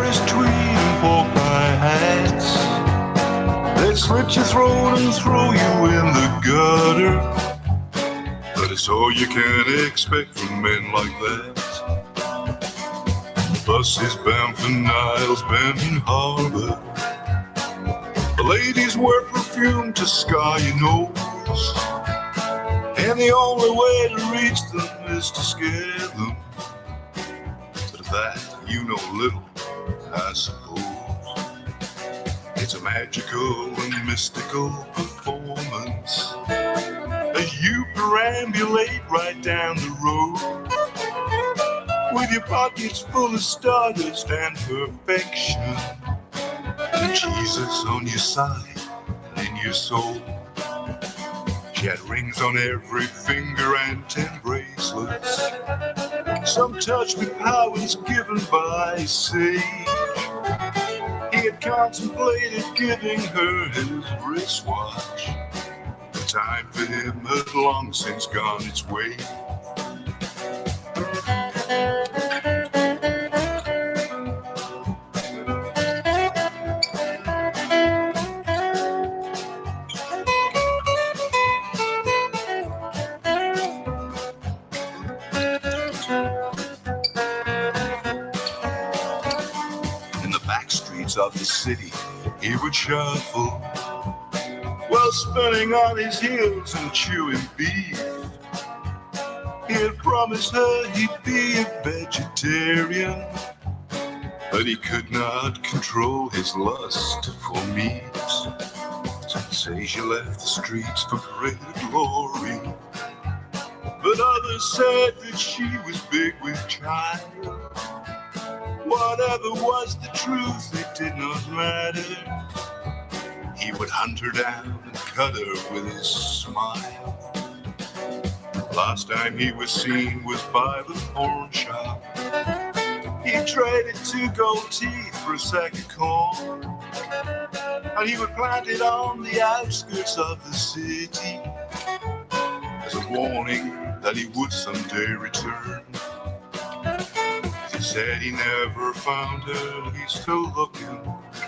his tweed and pork pie hats. They'd slit your throat and throw you in the gutter. But it's all you can expect from men like that. The bus is bound for Niles Bending Harbor. The ladies wear perfume to scar your nose, and the only way to reach them is to scare them. But of that you know little, I suppose. It's a magical and mystical performance as you perambulate right down the road, with your pockets full of stardust and perfection, and Jesus on your side and in your soul. She had rings on every finger and 10 bracelets, some touch with powers given by a sage. He had contemplated giving her his wristwatch. The time for him had long since gone its way. Of the city he would shuffle while spinning on his heels and chewing beef. He had promised her he'd be a vegetarian, but he could not control his lust for meat. Some say she left the streets for greater glory, but others said that she was big with child. Whatever was the truth, it did not matter. He would hunt her down and cut her with his smile. Last time he was seen was by the pawn shop. He traded 2 gold teeth for a sack of corn, and he would plant it on the outskirts of the city as a warning that he would someday return. He said he never found her, he's still looking.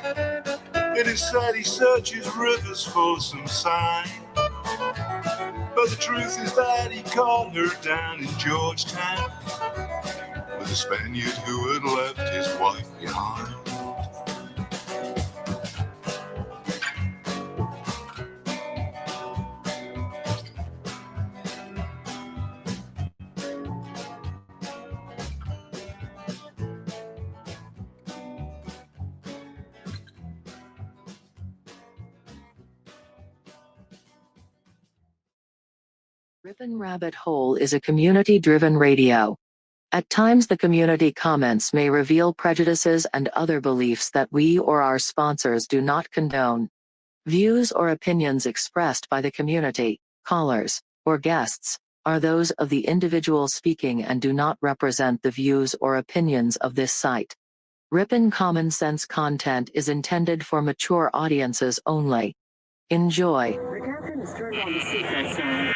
It is said he searches rivers for some sign, but the truth is that he caught her down in Georgetown with a Spaniard who had left his wife behind. Rip'n Rabbit Hole is a community-driven radio. At times the community comments may reveal prejudices and other beliefs that we or our sponsors do not condone. Views or opinions expressed by the community, callers, or guests are those of the individual speaking and do not represent the views or opinions of this site. Rip'n Common Sense content is intended for mature audiences only. Enjoy. The captain has turned on the seatbelt sign.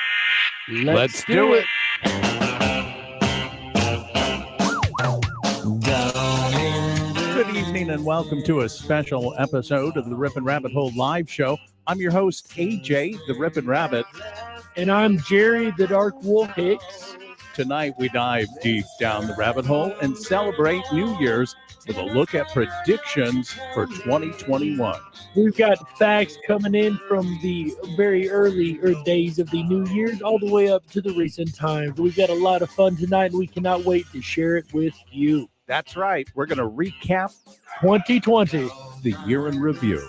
Let's do it. Good evening and welcome to a special episode of the Rip'n Rabbit Hole live show. I'm your host, AJ, the Rip'n Rabbit. And I'm Jerry, the Dark Wolf Hicks. Tonight we dive deep down the rabbit hole and celebrate New Year's with a look at predictions for 2021. We've got facts coming in from the very early days of the New Year's all the way up to the recent times. We've got a lot of fun tonight and we cannot wait to share it with you. That's right. We're going to recap 2020, the year in review,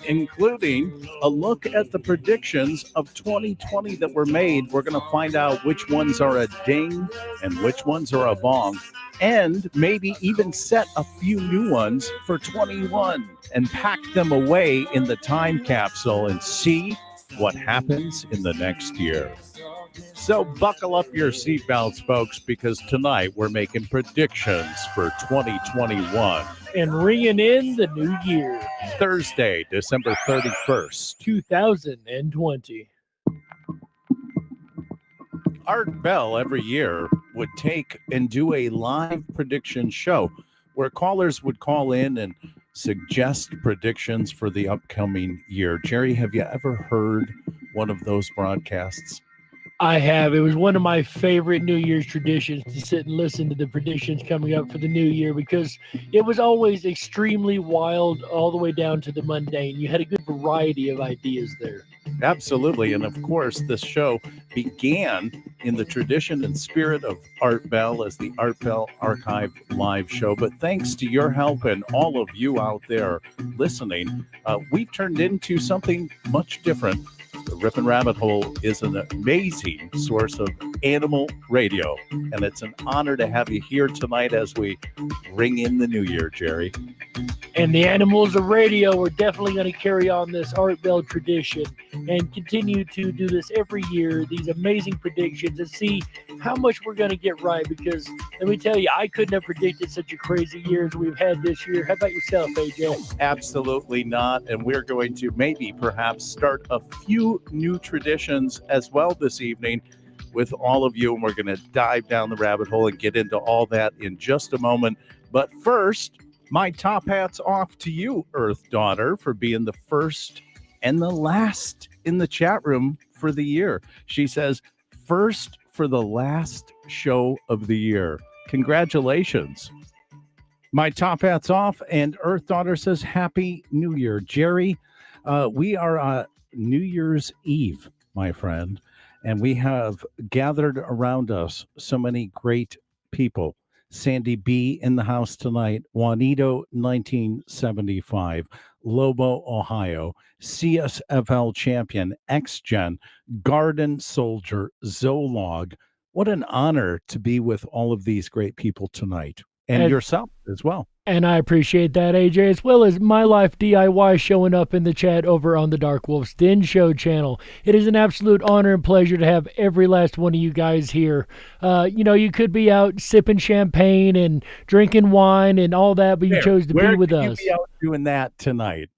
including a look at the predictions of 2020 that were made. We're going to find out which ones are a ding and which ones are a bong, and maybe even set a few new ones for 21 and pack them away in the time capsule and see what happens in the next year. So buckle up your seatbelts, folks, because tonight we're making predictions for 2021. and ringing in the new year. Thursday, December 31st, 2020. Art Bell every year would take and do a live prediction show, where callers would call in and suggest predictions for the upcoming year. Jerry, have you ever heard one of those broadcasts? I have. It was one of my favorite New Year's traditions to sit and listen to the predictions coming up for the new year, because it was always extremely wild all the way down to the mundane. You had a good variety of ideas there. Absolutely. And of course, this show began in the tradition and spirit of Art Bell as the Art Bell Archive live show. But thanks to your help and all of you out there listening, we've turned into something much different. The Rippin' Rabbit Hole is an amazing source of animal radio, and it's an honor to have you here tonight as we ring in the new year, Jerry. And the Animals of Radio are definitely going to carry on this Art Bell tradition and continue to do this every year, these amazing predictions, and see how much we're going to get right, because let me tell you, I couldn't have predicted such a crazy year as we've had this year. How about yourself, AJ? Absolutely not. And we're going to perhaps start a few new traditions as well this evening with all of you. And we're going to dive down the rabbit hole and get into all that in just a moment. But first, my top hat's off to you, Earth Daughter, for being the first and the last in the chat room for the year. She says, first for the last show of the year. Congratulations. My top hat's off, and Earth Daughter says, Happy New Year. Jerry, we are New Year's Eve, my friend, and we have gathered around us so many great people. Sandy B in the house tonight, Juanito 1975, Lobo, Ohio, CSFL champion, X-Gen, Garden Soldier, Zolog. What an honor to be with all of these great people tonight, and yourself as well. And I appreciate that, AJ, as well as My Life DIY showing up in the chat over on the Darkwolf's Den Show channel. It is an absolute honor and pleasure to have every last one of you guys here. You could be out sipping champagne and drinking wine and all that, but you chose to be with us. Where can you be out doing that tonight?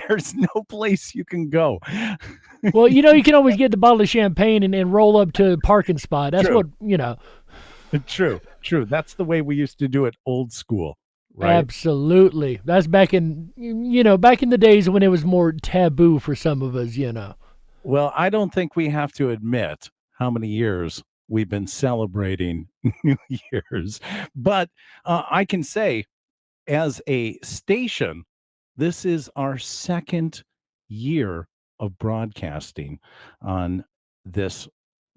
There's no place you can go. Well, you can always get the bottle of champagne and roll up to a parking spot. That's True. True. That's the way we used to do it old school. Right. Absolutely. That's back in the days when it was more taboo for some of us, Well, I don't think we have to admit how many years we've been celebrating New Year's, but I can say as a station, this is our second year of broadcasting on this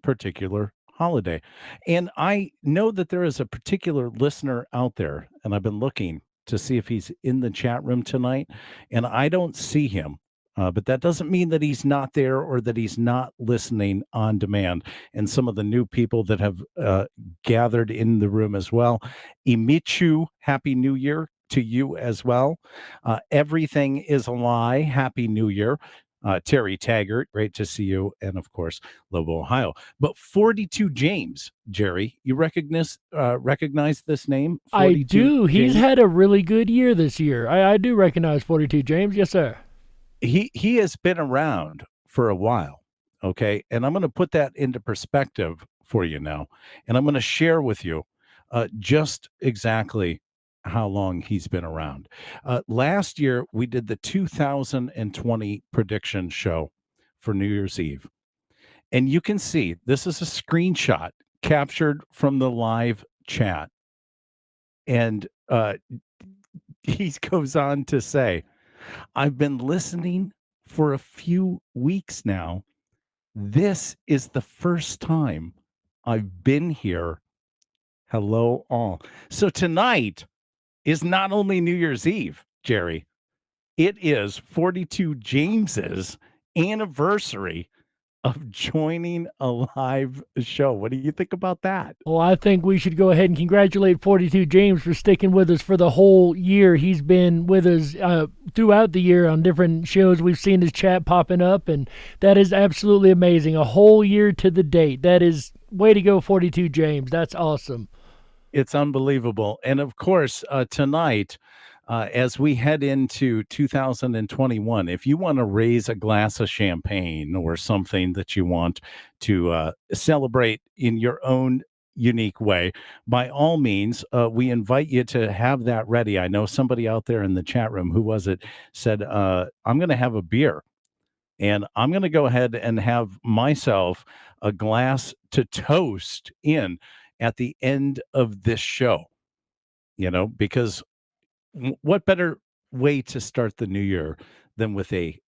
particular holiday. And I know that there is a particular listener out there, and I've been looking to see if he's in the chat room tonight, and I don't see him. But that doesn't mean that he's not there or that he's not listening on demand. And some of the new people that have gathered in the room as well. Imichu, Happy New Year to you as well. Everything is a Lie, Happy New Year. Terry Taggart, great to see you. And of course, Lobo, Ohio. But 42 James, Jerry, you recognize this name? I do. He's had a really good year this year. I do recognize 42 James. Yes, sir. He has been around for a while. Okay. And I'm going to put that into perspective for you now. And I'm going to share with you just exactly how long he's been around. Last year, we did the 2020 prediction show for New Year's Eve. And you can see this is a screenshot captured from the live chat. And he goes on to say, I've been listening for a few weeks now. This is the first time I've been here. Hello, all. So tonight is not only New Year's Eve, Jerry, it is 42 James's anniversary of joining a live show. What do you think about that? Well, I think we should go ahead and congratulate 42 James for sticking with us for the whole year. He's been with us throughout the year on different shows. We've seen his chat popping up, and that is absolutely amazing. A whole year to the date. That is way to go, 42 James. That's awesome. It's unbelievable. And of course, tonight, as we head into 2021, if you want to raise a glass of champagne or something that you want to celebrate in your own unique way, by all means, we invite you to have that ready. I know somebody out there in the chat room, who was it, said, I'm going to have a beer. And I'm going to go ahead and have myself a glass to toast in at the end of this show, because what better way to start the new year than with a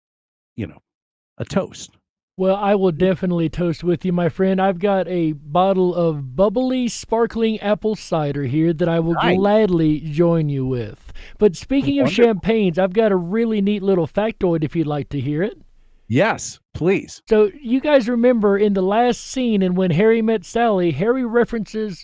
toast? Well, I will definitely toast with you, my friend. I've got a bottle of bubbly, sparkling apple cider here that I will gladly join you with. But speaking of champagnes, I've got a really neat little factoid if you'd like to hear it. Yes, please. So you guys remember in the last scene and When Harry Met Sally, Harry references,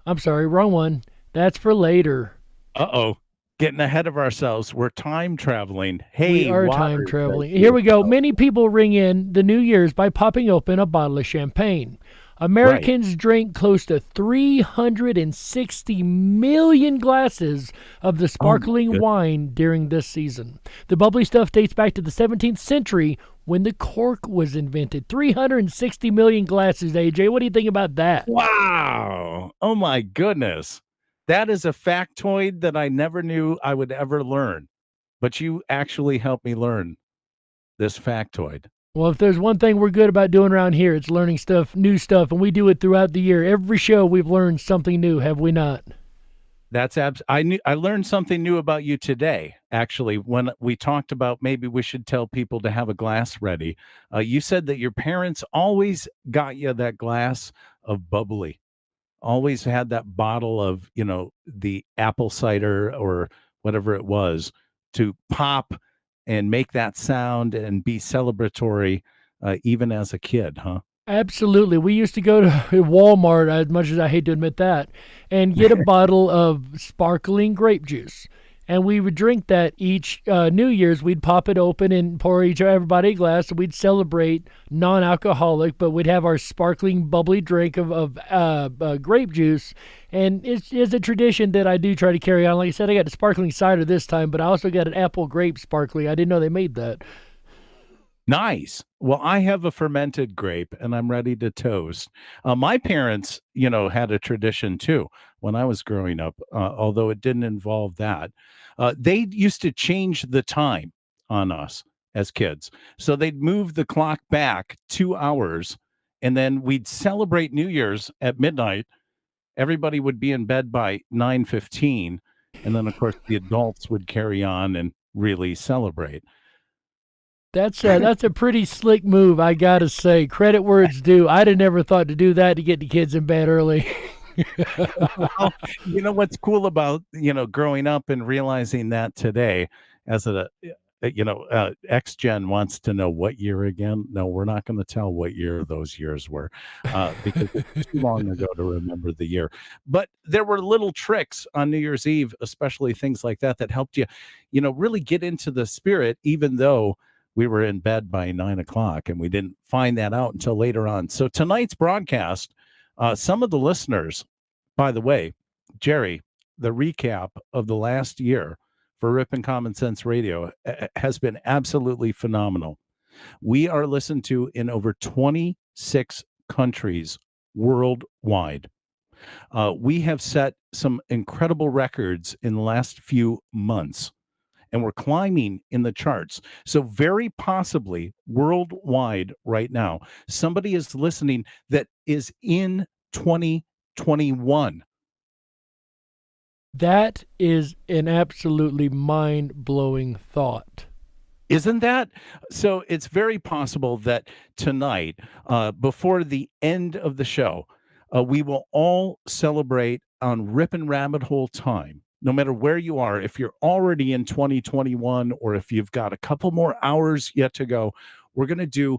I'm sorry, wrong one. That's for later. Uh-oh. Getting ahead of ourselves. We're time traveling. Hey, we are time traveling. Here we go. Many people ring in the New Year's by popping open a bottle of champagne. Americans drink close to 360 million glasses of the sparkling wine during this season. The bubbly stuff dates back to the 17th century when the cork was invented. 360 million glasses, AJ. What do you think about that? Wow. Oh, my goodness. That is a factoid that I never knew I would ever learn. But you actually helped me learn this factoid. Well, if there's one thing we're good about doing around here, it's learning stuff, new stuff, and we do it throughout the year. Every show we've learned something new, have we not? That's I learned something new about you today, actually, when we talked about maybe we should tell people to have a glass ready. You said that your parents always got you that glass of bubbly, always had that bottle of, the apple cider or whatever it was to pop and make that sound and be celebratory, even as a kid, huh? Absolutely. We used to go to Walmart, as much as I hate to admit that, and get a bottle of sparkling grape juice. And we would drink that each New Year's. We'd pop it open and pour everybody a glass. And we'd celebrate non-alcoholic, but we'd have our sparkling, bubbly drink of grape juice. And it's a tradition that I do try to carry on. Like I said, I got the sparkling cider this time, but I also got an apple grape sparkling. I didn't know they made that. Nice. Well, I have a fermented grape and I'm ready to toast. My parents, had a tradition too when I was growing up, although it didn't involve that. They used to change the time on us as kids. So they'd move the clock back 2 hours and then we'd celebrate New Year's at midnight. Everybody would be in bed by 9:15. And then, of course, the adults would carry on and really celebrate. That's a pretty slick move, I gotta say. Credit where it's due. I'd have never thought to do that to get the kids in bed early. Well, what's cool about growing up and realizing that today, as X Gen wants to know what year again. No, we're not going to tell what year those years were, because it's too long ago to remember the year. But there were little tricks on New Year's Eve, especially things like that helped you, really get into the spirit, even though we were in bed by 9 o'clock and we didn't find that out until later on. So tonight's broadcast, some of the listeners, by the way, Jerry, the recap of the last year for Rip and Common Sense Radio has been absolutely phenomenal. We are listened to in over 26 countries worldwide. We have set some incredible records in the last few months. And we're climbing in the charts. So very possibly worldwide right now, somebody is listening that is in 2021. That is an absolutely mind-blowing thought. Isn't that? So it's very possible that tonight, before the end of the show, we will all celebrate on Rip and Rabbit Hole time. No matter where you are, if you're already in 2021 or if you've got a couple more hours yet to go, we're going to do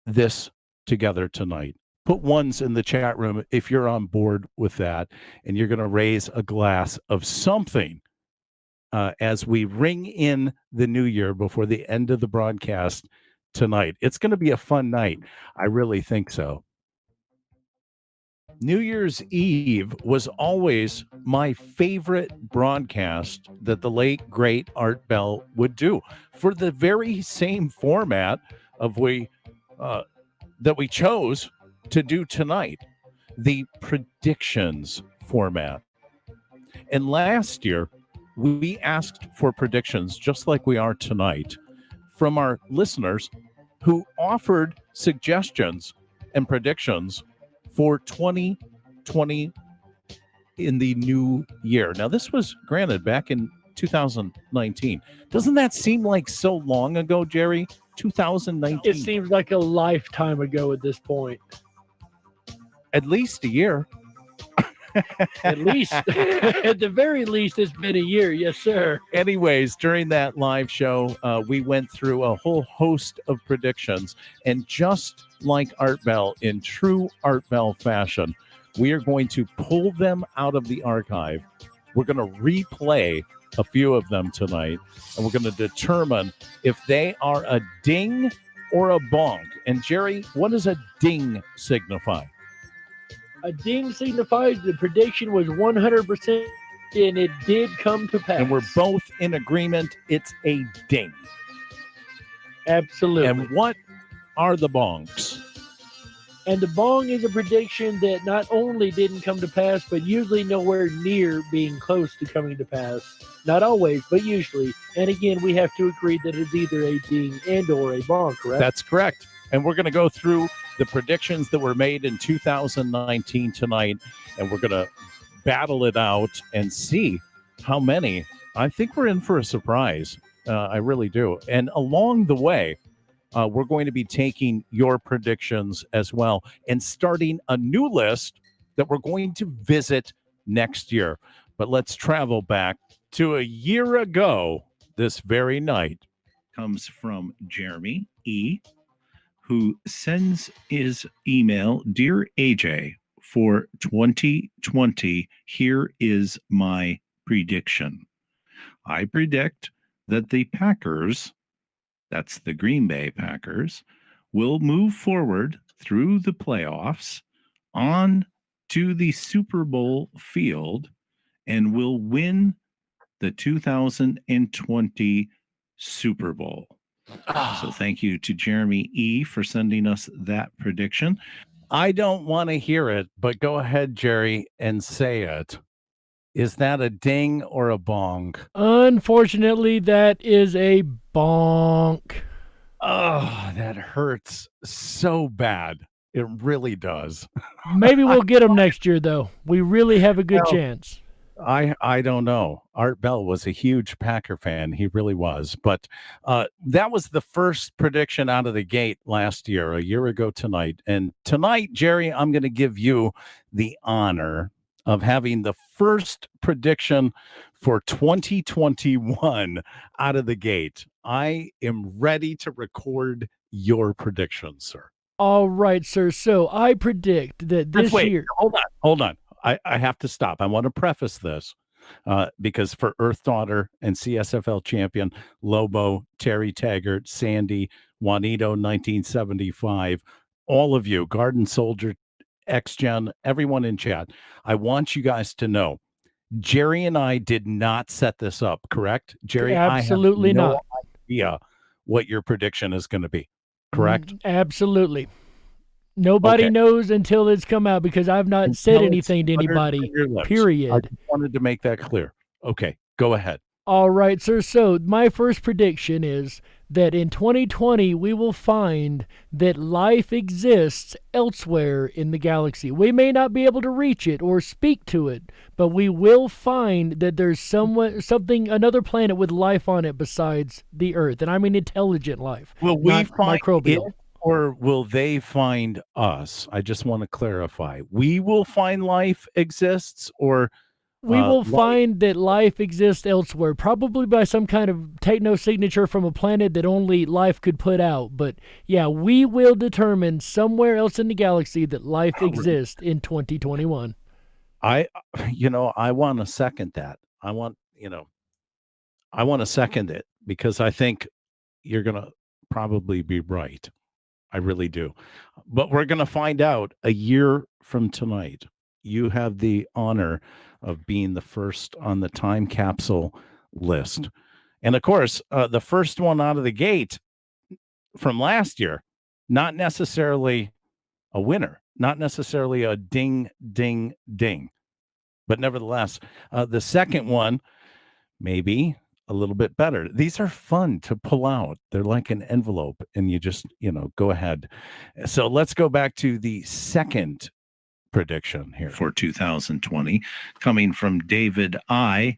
this together tonight. Put ones in the chat room if you're on board with that, and you're going to raise a glass of something as we ring in the new year before the end of the broadcast tonight. It's going to be a fun night. I really think so. New Year's Eve was always my favorite broadcast that the late, great Art Bell would do for the very same format of that we chose to do tonight. the predictions format. And last year, we asked for predictions, just like we are tonight, from our listeners who offered suggestions and predictions for 2020 in the new year. Now, this was granted back in 2019. Doesn't that seem like so long ago, Jerry? 2019. It seems like a lifetime ago at this point. At least a year. At least, at the very least, it's been a year. Yes, sir. Anyways, during that live show, we went through a whole host of predictions. And just like Art Bell, in true Art Bell fashion, we are going to pull them out of the archive. We're going to replay a few of them tonight, and we're going to determine if they are a ding or a bonk. And Jerry, what does a ding signify? A ding signifies the prediction was 100%, and it did come to pass. And we're both in agreement it's a ding. Absolutely. And what are the bonks? And the bong is a prediction that not only didn't come to pass, but usually nowhere near being close to coming to pass. Not always, but usually. And again, we have to agree that it's either a ding and or a bong, correct? That's correct. And we're going to go through the predictions that were made in 2019 tonight, and we're going to battle it out and see how many. I think we're in for a surprise. I really do. And along the way, we're going to be taking your predictions as well and starting a new list that we're going to visit next year. But let's travel back to a year ago this very night. Comes from Jeremy E., who sends his email, Dear AJ, for 2020, here is my prediction. I predict that the Packers, that's the Green Bay Packers, will move forward through the playoffs on to the Super Bowl field and will win the 2020 Super Bowl. So thank you to Jeremy E. for sending us that prediction. I don't want to hear it, but go ahead, Jerry, and say it. Is that a ding or a bong? Unfortunately, that is a bonk. Oh, that hurts so bad. It really does. Maybe we'll get them next year, though. We really have a good chance. I don't know. Art Bell was a huge Packer fan. He really was. But that was the first prediction out of the gate last year, a year ago tonight. And tonight, Jerry, I'm going to give you the honor of having the first prediction for 2021 out of the gate. I am ready to record your predictions, sir. All right, sir. So I predict that this year. Hold on. I have to stop. I want to preface this because for Earth Daughter and CSFL champion Lobo, Terry Taggart, Sandy, Juanito, 1975, all of you, Garden Soldier, X-Gen, everyone in chat, I want you guys to know, Jerry and I did not set this up, correct? Jerry, absolutely I have no not. idea what your prediction is going to be, correct? Absolutely. Nobody knows until it's come out because I've not said anything to anybody, period. I just wanted to make that clear. Okay, go ahead. All right, sir. So my first prediction is that in 2020, we will find that life exists elsewhere in the galaxy. We may not be able to reach it or speak to it, but we will find that there's another planet with life on it besides the Earth. And I mean intelligent life. Will we find microbial. It, or will they find us? I just want to clarify. We will find life exists, or we will find that life exists elsewhere, probably by some kind of techno-signature from a planet that only life could put out. But yeah, we will determine somewhere else in the galaxy that life exists in 2021. I want to second that. I want to second it because I think you're going to probably be right. I really do. But we're going to find out a year from tonight. You have the honor of being the first on the time capsule list. And of course, the first one out of the gate from last year, not necessarily a winner, not necessarily a ding, ding, ding. But nevertheless, the second one, maybe a little bit better. These are fun to pull out. They're like an envelope, and you just, go ahead. So let's go back to the second prediction here for 2020, coming from David I.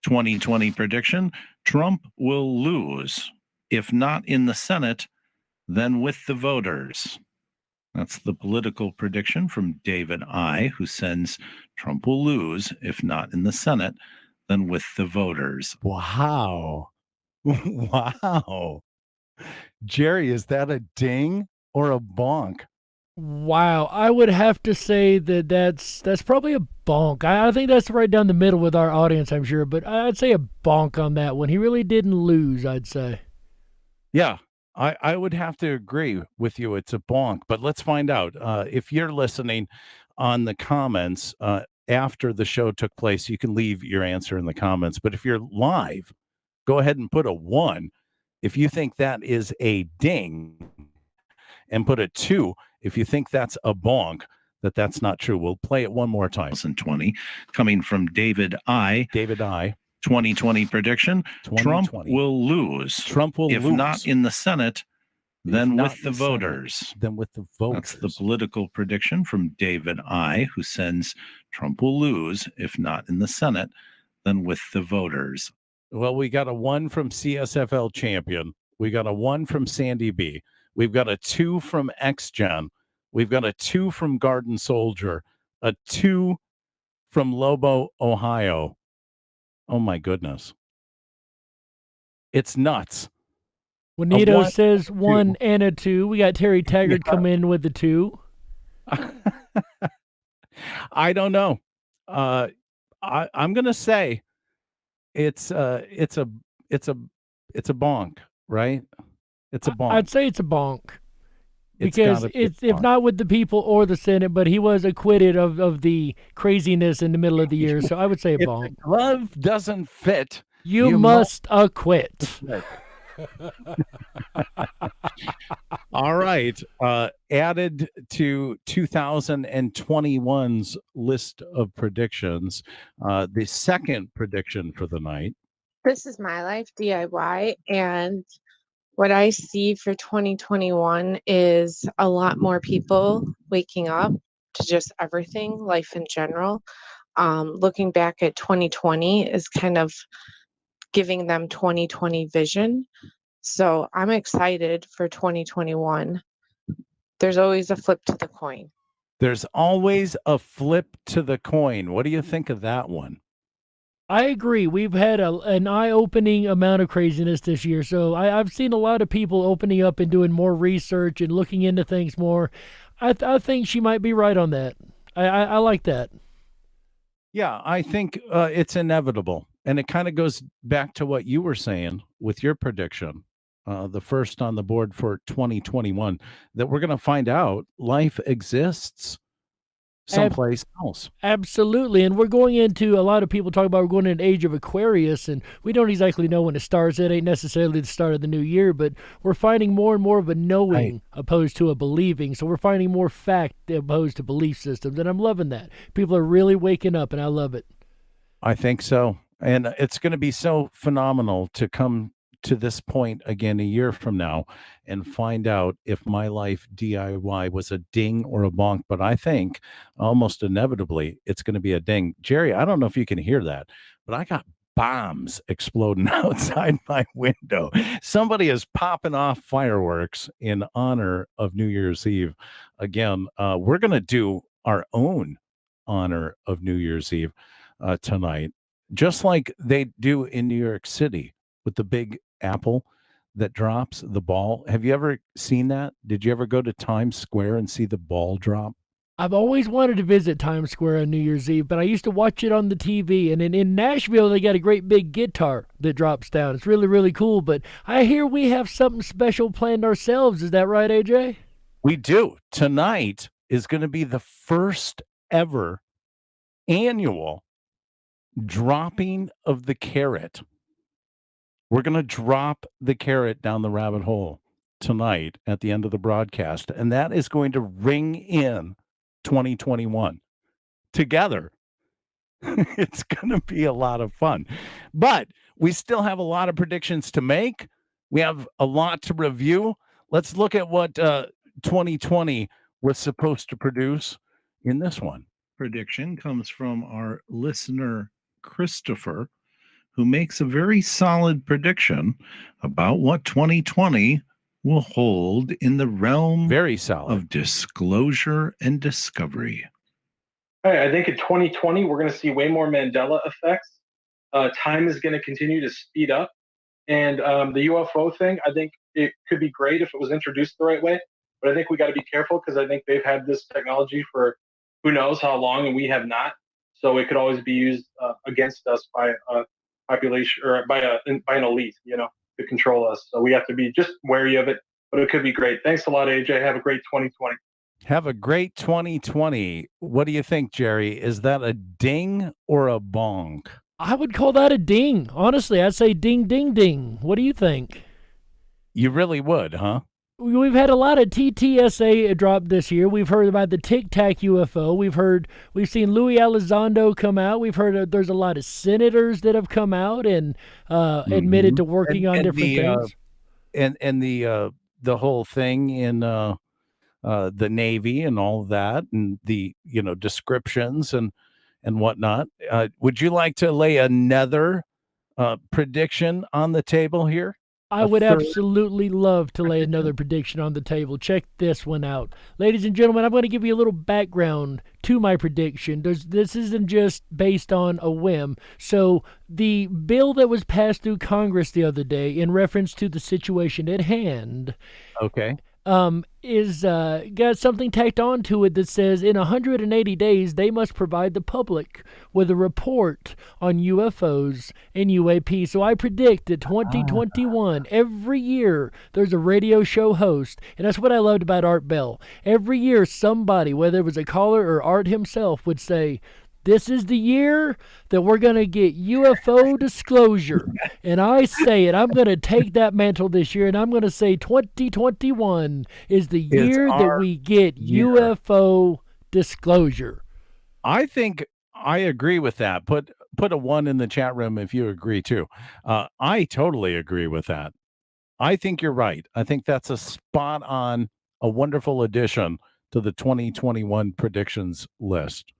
2020 prediction: Trump will lose. If not in the Senate, then with the voters. That's the political prediction from David I., who sends Trump will lose, if not in the Senate, then with the voters. Wow. Wow. Jerry, is that a ding or a bonk? Wow, I would have to say that's probably a bonk. I think that's right down the middle with our audience, I'm sure, but I'd say a bonk on that one. He really didn't lose, I'd say. Yeah, I would have to agree with you. It's a bonk, but let's find out. If you're listening on the comments after the show took place, you can leave your answer in the comments. But if you're live, go ahead and put a 1 if you think that is a ding, and put a 2 if you think that's a bonk, that's not true. We'll play it one more time. 2020, coming from David I. 2020 prediction: 2020. Trump will lose. Trump will lose. If not in the Senate, then with the voters. Then with the voters. That's the political prediction from David I., who sends Trump will lose. If not in the Senate, then with the voters. Well, we got a 1 from CSFL Champion. We got a 1 from Sandy B. We've got a 2 from XGen. We've got a 2 from Garden Soldier. A 2 from Lobo, Ohio. Oh, my goodness. It's nuts. Juanito says 1 and a 2. We got Terry Taggart come in with the 2. I don't know. I'm going to say it's a bonk, right? It's a bonk. I'd say it's a bonk. Because it's if not with the people or the Senate, but he was acquitted of the craziness in the middle of the year. So I would say a bonk. If the glove doesn't fit, you must acquit. All right. Added to 2021's list of predictions, the second prediction for the night. This is my life DIY, and what I see for 2021 is a lot more people waking up to just everything, life in general. Looking back at 2020 is kind of giving them 2020 vision. So I'm excited for 2021. There's always a flip to the coin. There's always a flip to the coin. What do you think of that one? I agree. We've had an eye-opening amount of craziness this year. So I've seen a lot of people opening up and doing more research and looking into things more. I think she might be right on that. I like that. Yeah, I think it's inevitable. And it kind of goes back to what you were saying with your prediction, the first on the board for 2021, that we're going to find out life exists someplace else. Absolutely. And we're going into, a lot of people talk about we're going into an age of Aquarius, and we don't exactly know when it starts. It ain't necessarily the start of the new year, but we're finding more and more of a knowing opposed to a believing. So we're finding more fact opposed to belief systems, and I'm loving that. People are really waking up, and I love it. I think so. And it's going to be so phenomenal to come to this point again a year from now and find out if my life DIY was a ding or a bonk. But I think almost inevitably it's going to be a ding. Jerry, I don't know if you can hear that, but I got bombs exploding outside my window. Somebody is popping off fireworks in honor of New Year's Eve. Again, we're going to do our own honor of New Year's Eve tonight, just like they do in New York City with the big apple that drops the ball. Have you ever seen that? Did you ever go to Times Square and see the ball drop? I've always wanted to visit Times Square on New Year's Eve, but I used to watch it on the TV. And in Nashville, they got a great big guitar that drops down. It's really, really cool. But I hear we have something special planned ourselves. Is that right, AJ? We do. Tonight is going to be the first ever annual dropping of the carrot. We're going to drop the carrot down the rabbit hole. tonight at the end of the broadcast, and that is going to ring in 2021 together. It's going to be a lot of fun. But we still have a lot of predictions to make. We have a lot to review. Let's look at what 2020 was supposed to produce in this one. Prediction comes from our listener, Christopher, who makes a very solid prediction about what 2020 will hold in the realm of disclosure and discovery. I think in 2020, we're going to see way more Mandela effects. Time is going to continue to speed up. And the UFO thing, I think it could be great if it was introduced the right way. But I think we got to be careful because I think they've had this technology for who knows how long, and we have not. So it could always be used against us by a population or by an elite, to control us. So we have to be just wary of it. But it could be great. Thanks a lot, AJ. Have a great 2020. Have a great 2020. What do you think, Jerry? Is that a ding or a bonk? I would call that a ding. Honestly, I'd say ding, ding, ding. What do you think? You really would, huh? We've had a lot of TTSA drop this year. We've heard about the Tic Tac UFO. We've seen Louis Elizondo come out. We've heard there's a lot of senators that have come out and admitted to working on different things. And the whole thing in the Navy and all of that, and the descriptions and whatnot. Would you like to lay another prediction on the table here? I would absolutely love to lay another prediction on the table. Check this one out. Ladies and gentlemen, I'm going to give you a little background to my prediction. This isn't just based on a whim. So the bill that was passed through Congress the other day in reference to the situation at hand. Okay. Is got something tacked on to it that says in 180 days they must provide the public with a report on UFOs and UAP. So I predict that 2021, every year there's a radio show host, and that's what I loved about Art Bell. Every year somebody, whether it was a caller or Art himself, would say, "This is the year that we're going to get UFO disclosure." And I say it. I'm going to take that mantle this year, and I'm going to say 2021 is the year that we get UFO disclosure. I think I agree with that. Put a 1 in the chat room if you agree too. I totally agree with that. I think you're right. I think that's a spot on, a wonderful addition to the 2021 predictions list.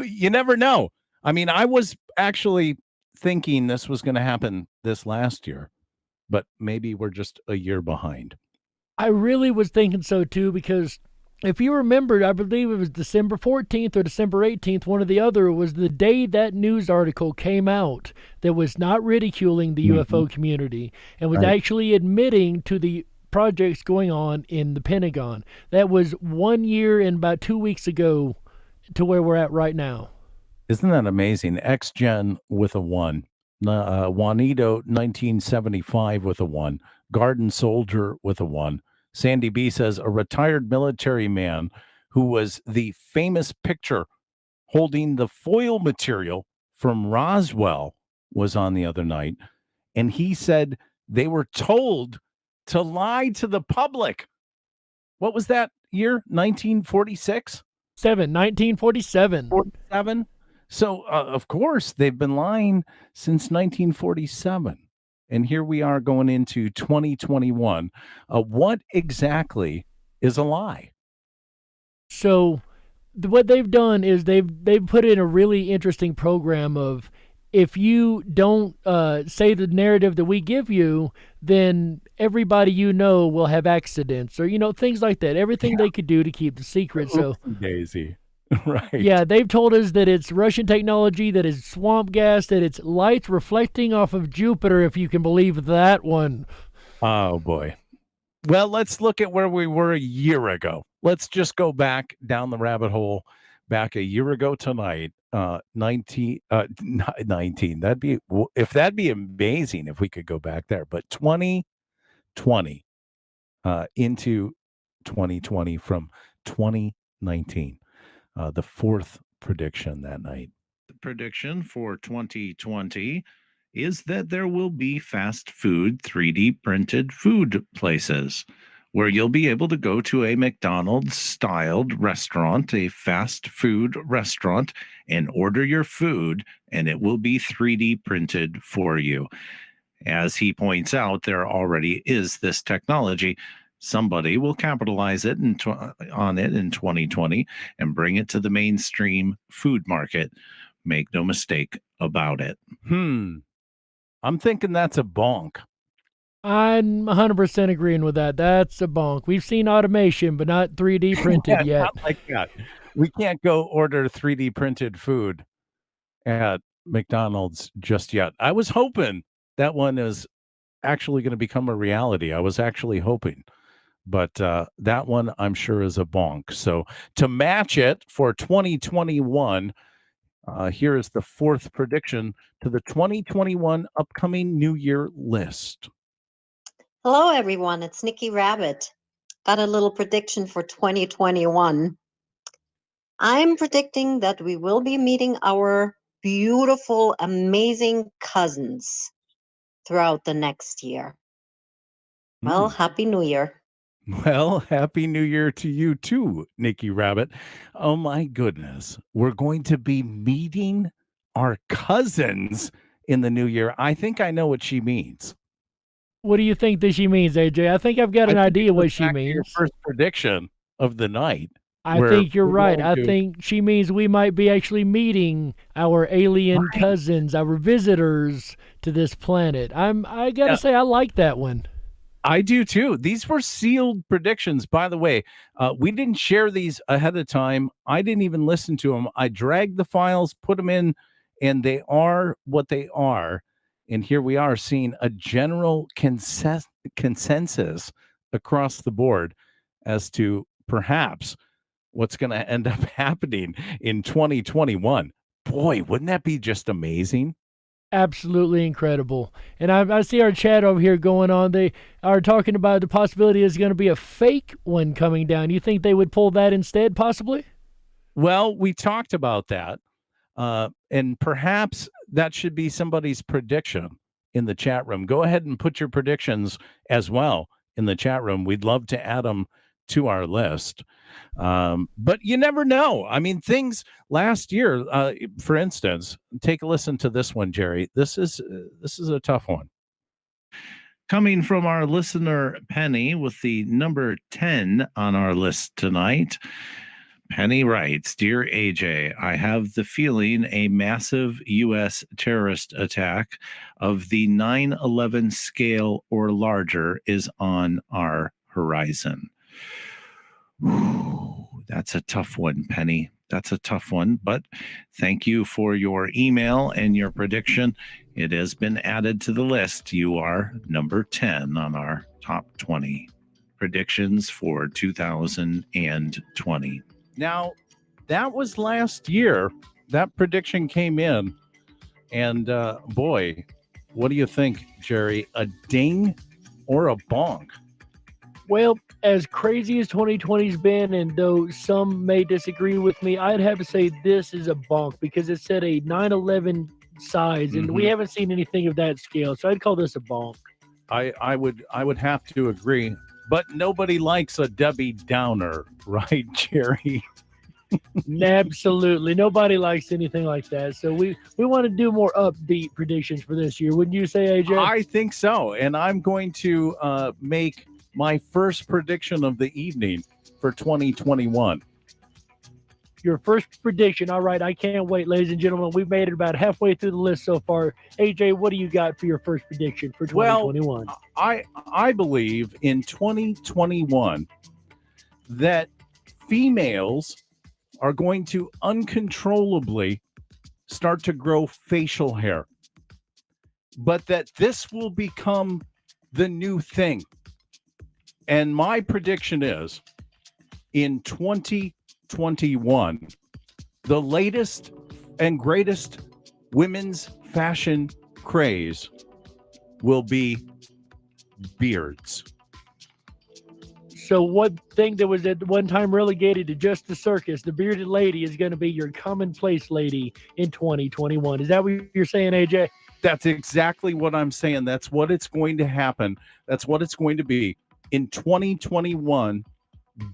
You never know. I mean, I was actually thinking this was going to happen this last year, but maybe we're just a year behind. I really was thinking so too, because if you remember, I believe it was December 14th or December 18th, one or the other, was the day that news article came out that was not ridiculing the UFO community and was actually admitting to the projects going on in the Pentagon. That was 1 year and about 2 weeks ago to where we're at right now. Isn't that amazing? X-Gen with a 1. Juanito 1975 with a 1. Garden Soldier with a 1. Sandy B says a retired military man who was the famous picture holding the foil material from Roswell was on the other night. And he said they were told to lie to the public. What was that year? 1946? 1947. 47. So, of course, they've been lying since 1947. And here we are going into 2021. What exactly is a lie? So what they've done is they've put in a really interesting program of, if you don't say the narrative that we give you, then everybody will have accidents or, things like that. Everything they could do to keep the secret. So Daisy. Right. Yeah, they've told us that it's Russian technology, that it's swamp gas, that it's lights reflecting off of Jupiter, if you can believe that one. Oh, boy. Well, let's look at where we were a year ago. Let's just go back down the rabbit hole back a year ago tonight. 19. That'd be amazing if we could go back there. But 2020 into 2020 from 2019. The fourth prediction that night. The prediction for 2020 is that there will be fast food 3D printed food places where you'll be able to go to a McDonald's styled restaurant, a fast food restaurant, and order your food, and it will be 3D printed for you. As he points out, there already is this technology. Somebody will capitalize it on it in 2020 and bring it to the mainstream food market. Make no mistake about it. I'm thinking that's a bonk. I'm 100% agreeing with that. That's a bonk. We've seen automation, but not 3D printed yet. Not like that. We can't go order 3D printed food at McDonald's just yet. I was hoping that one is actually going to become a reality. I was actually hoping. But that one, I'm sure, is a bonk. So to match it for 2021, here is the fourth prediction to the 2021 upcoming New Year list. Hello, everyone. It's Nikki Rabbit. Got a little prediction for 2021. I'm predicting that we will be meeting our beautiful, amazing cousins throughout the next year. Well, Happy New Year. Well, Happy New Year to you too, Nikki Rabbit. Oh my goodness. We're going to be meeting our cousins in the new year. I think I know what she means. What do you think that she means, AJ? I think I've got an idea what she means. Your first prediction of the night. I think you're right. I think she means we might be actually meeting our alien cousins, our visitors to this planet. I gotta say, I like that one. I do too. These were sealed predictions. By the way, we didn't share these ahead of time. I didn't even listen to them. I dragged the files, put them in, and they are what they are. And here we are seeing a general consensus across the board as to perhaps what's going to end up happening in 2021. Boy, wouldn't that be just amazing? Absolutely incredible. And I see our chat over here going on. They are talking about the possibility there's going to be a fake one coming down. You think they would pull that instead, possibly? Well, we talked about that. And perhaps that should be somebody's prediction in the chat room. Go ahead and put your predictions as well in the chat room. We'd love to add them to our list. But you never know. I mean, things last year, for instance, take a listen to this one, Jerry. This is a tough one. Coming from our listener, Penny, with the number 10 on our list tonight. Penny writes, Dear AJ, I have the feeling a massive U.S. terrorist attack of the 9/11 scale or larger is on our horizon. Whew, that's a tough one, Penny. That's a tough one, but thank you for your email and your prediction. It has been added to the list. You are number 10 on our top 20 predictions for 2020. Now, that was last year. That prediction came in. And boy, what do you think, Jerry? A ding or a bonk? Well, as crazy as 2020's been, and though some may disagree with me, I'd have to say this is a bonk because it's at a 9/11 size, and we haven't seen anything of that scale. So I'd call this a bonk. I would have to agree. But nobody likes a Debbie Downer, right, Jerry? Absolutely. Nobody likes anything like that. So we want to do more upbeat predictions for this year. Wouldn't you say, AJ? I think so. And I'm going to make my first prediction of the evening for 2021. Your first prediction. All right. I can't wait, ladies and gentlemen. We've made it about halfway through the list so far. AJ, what do you got for your first prediction for 2021? Well, I believe in 2021 that females are going to uncontrollably start to grow facial hair, but that this will become the new thing. And my prediction is in 2021, the latest and greatest women's fashion craze will be beards. So one thing that was at one time relegated to just the circus, the bearded lady, is going to be your commonplace lady in 2021. Is that what you're saying, AJ? That's exactly what I'm saying. That's what it's going to happen. That's what it's going to be. In 2021,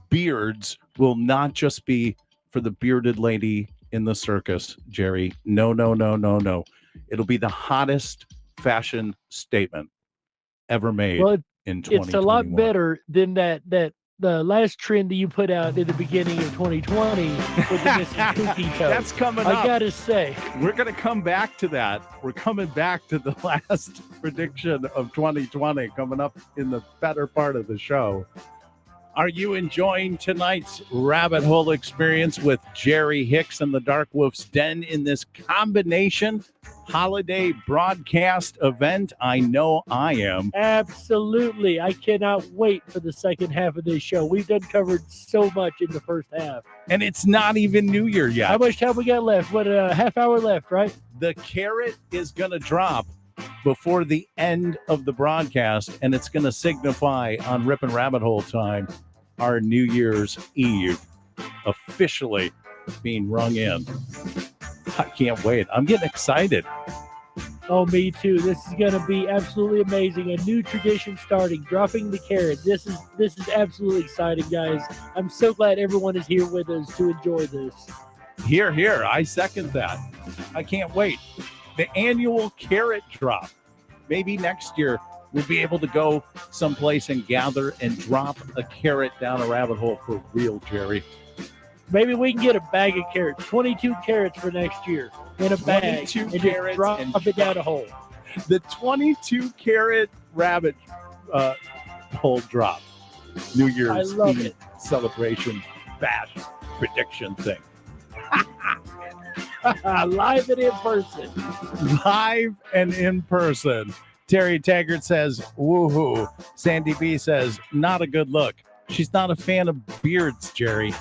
beards will not just be for the bearded lady in the circus, Jerry. No. It'll be the hottest fashion statement ever made in 2021. It's a lot better than the last trend that you put out in the beginning of 2020 with the missing cookie toe. That's coming up. I gotta say, we're going to come back to that. We're coming back to the last prediction of 2020 coming up in the better part of the show. Are you enjoying tonight's rabbit hole experience with Jerry Hicks and the Darkwolf's Den in this combination holiday broadcast event? I know I am. Absolutely. I cannot wait for the second half of this show. We've done covered so much in the first half. And it's not even New Year yet. How much time we got left? What, a half hour left, right? The carrot is going to drop before the end of the broadcast, and it's going to signify on Rippin' Rabbit Hole time our New Year's Eve officially being rung in. I can't wait. I'm getting excited. Oh, me too. This is going to be absolutely amazing. A new tradition starting, dropping the carrot. This is absolutely exciting, guys. I'm so glad everyone is here with us to enjoy this. Here. I second that. I can't wait. The annual carrot drop. Maybe next year we'll be able to go someplace and gather and drop a carrot down a rabbit hole for real, Jerry. Maybe we can get a bag of carrots, 22 carrots for next year in a bag, and just drop it down a hole. The 22 carat rabbit hole drop. New Year's Eve celebration bash prediction thing. Live and in person. Live and in person. Terry Taggart says, woohoo. Sandy B says, not a good look. She's not a fan of beards, Jerry.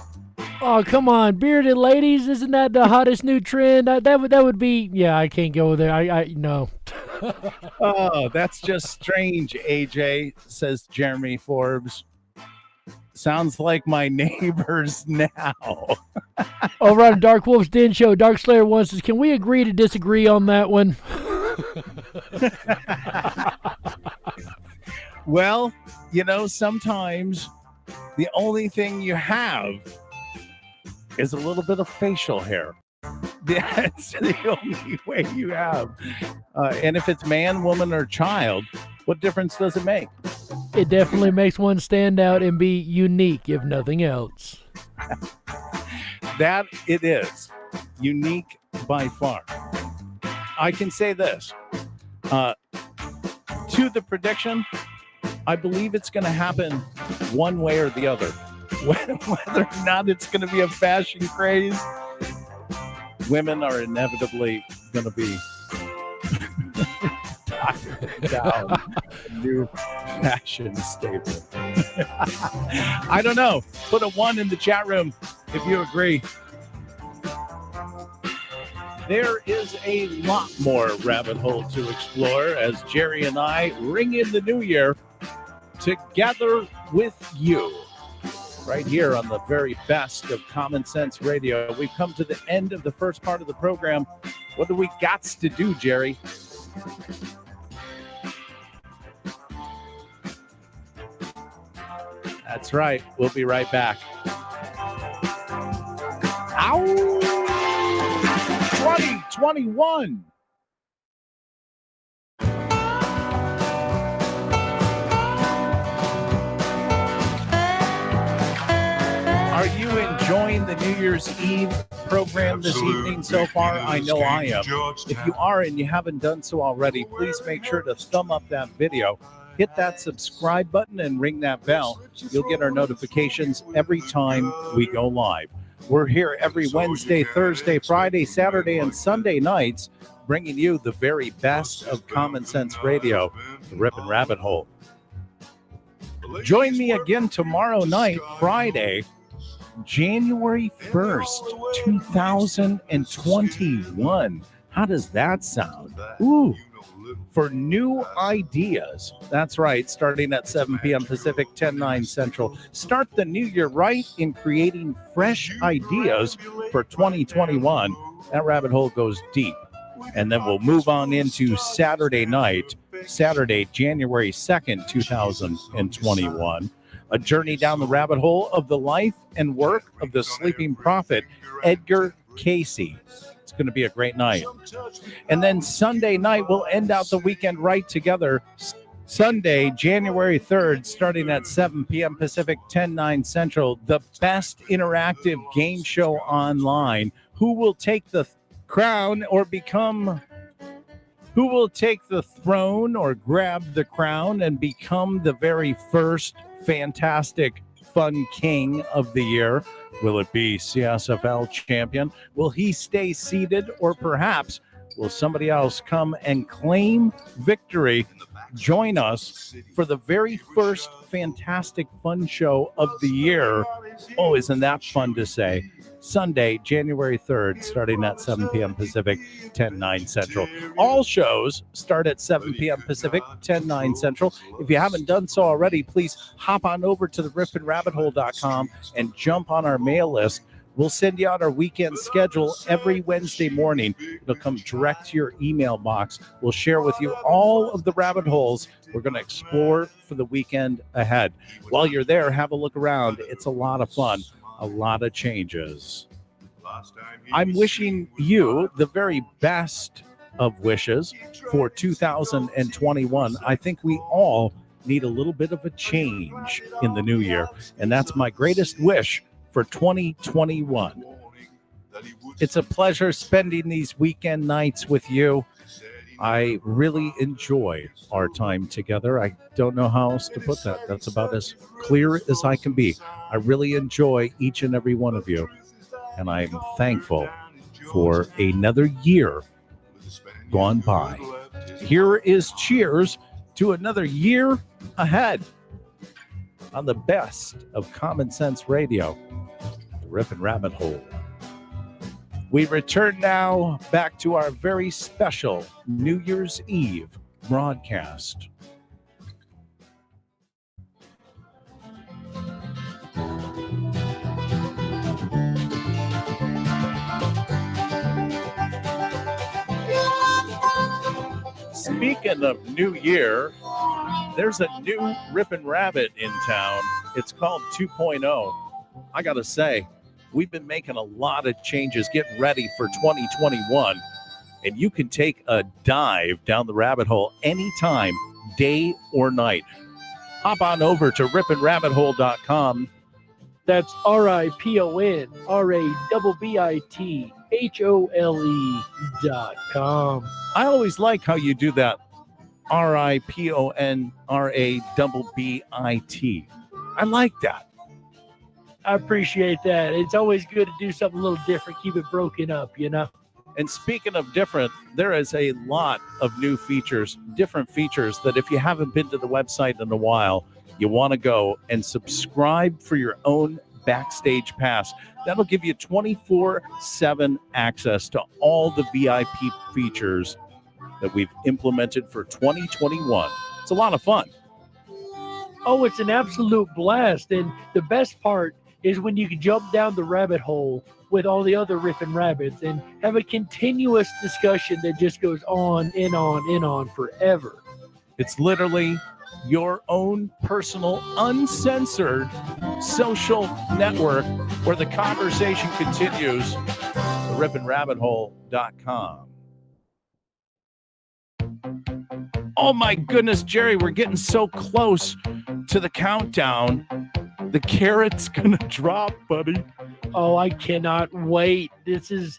Oh, come on. Bearded ladies, isn't that the hottest new trend? That would be, yeah, I can't go there. I no. Oh, that's just strange, AJ, says Jeremy Forbes. Sounds like my neighbors now. Over on Darkwolf's Den Show, Dark Slayer wants us, can we agree to disagree on that one? Well, sometimes the only thing you have is a little bit of facial hair. That's the only way you have. And if it's man, woman, or child, what difference does it make? It definitely makes one stand out and be unique, if nothing else. That it is. Unique by far. I can say this. To the prediction, I believe it's going to happen one way or the other. Whether or not it's going to be a fashion craze, women are inevitably going to be down a new fashion staple. I don't know. Put a 1 in the chat room if you agree. There is a lot more rabbit hole to explore as Jerry and I ring in the new year together with you. Right here on the very best of Common Sense Radio. We've come to the end of the first part of the program. What do we got to do, Jerry? That's right. We'll be right back. Ow! 2021. Are you enjoying the New Year's Eve program this evening so far? I know I am. If you are and you haven't done so already, please make sure to thumb up that video, hit that subscribe button, and ring that bell. You'll get our notifications every time we go live. We're here every Wednesday, Thursday, Friday, Saturday, and Sunday nights, bringing you the very best of Common Sense Radio, the Rippin' Rabbit Hole. Join me again tomorrow night, Friday, January 1st, 2021. How does that sound? Ooh, for new ideas. That's right, starting at 7 p.m. Pacific, 10/9 Central. Start the new year right in creating fresh ideas for 2021. That rabbit hole goes deep. And then we'll move on into Saturday night, Saturday, January 2nd, 2021. A journey down the rabbit hole of the life and work of the sleeping prophet, Edgar Cayce. It's going to be a great night. And then Sunday night, we'll end out the weekend right together. Sunday, January 3rd, starting at 7 p.m. Pacific, 10/9 Central, the best interactive game show online. Who will take the crown or become... Who will take the throne or grab the crown and become the very first fantastic fun king of the year? Will it be CSFL champion? Will he stay seated, or perhaps will somebody else come and claim victory? Join us for the very first fantastic fun show of the year. Oh, isn't that fun to say? Sunday, January 3rd, starting at 7 p.m. Pacific, 10/9 Central. All shows start at 7 p.m. Pacific, 10/9 Central. If you haven't done so already, please hop on over to the ripinrabbithole.com and jump on our mail list. We'll send you out our weekend schedule every Wednesday morning. It'll come direct to your email box. We'll share with you all of the rabbit holes we're going to explore for the weekend ahead. While you're there, have a look around. It's a lot of fun. A lot of changes. I'm wishing you the very best of wishes for 2021. I think we all need a little bit of a change in the new year, and that's my greatest wish for 2021. It's a pleasure spending these weekend nights with you. I really enjoy our time together. I don't know how else to put that. That's about as clear as I can be. I really enjoy each and every one of you, and I'm thankful for another year gone by. Here is cheers to another year ahead on the best of Common Sense Radio, the Rippin' Rabbit Hole. We return now back to our very special New Year's Eve broadcast. Speaking of New Year, there's a new Rippin' Rabbit in town. It's called 2.0. I got to say, we've been making a lot of changes, getting ready for 2021, and you can take a dive down the rabbit hole anytime, day or night. Hop on over to ripinrabbithole.com. That's RIPONRABBITHOLE.com. I always like how you do that. RIPONRABBIT. I like that. I appreciate that. It's always good to do something a little different, keep it broken up, you know? And speaking of different, there is a lot of new features, different features that if you haven't been to the website in a while, you want to go and subscribe for your own backstage pass. That'll give you 24/7 access to all the VIP features that we've implemented for 2021. It's a lot of fun. Oh, it's an absolute blast. And the best part is when you can jump down the rabbit hole with all the other Rippin' Rabbits and have a continuous discussion that just goes on and on and on forever. It's literally your own personal, uncensored social network where the conversation continues. The ripinrabbithole.com. Oh my goodness, Jerry, we're getting so close to the countdown. The carrot's gonna drop, buddy. Oh, I cannot wait. This is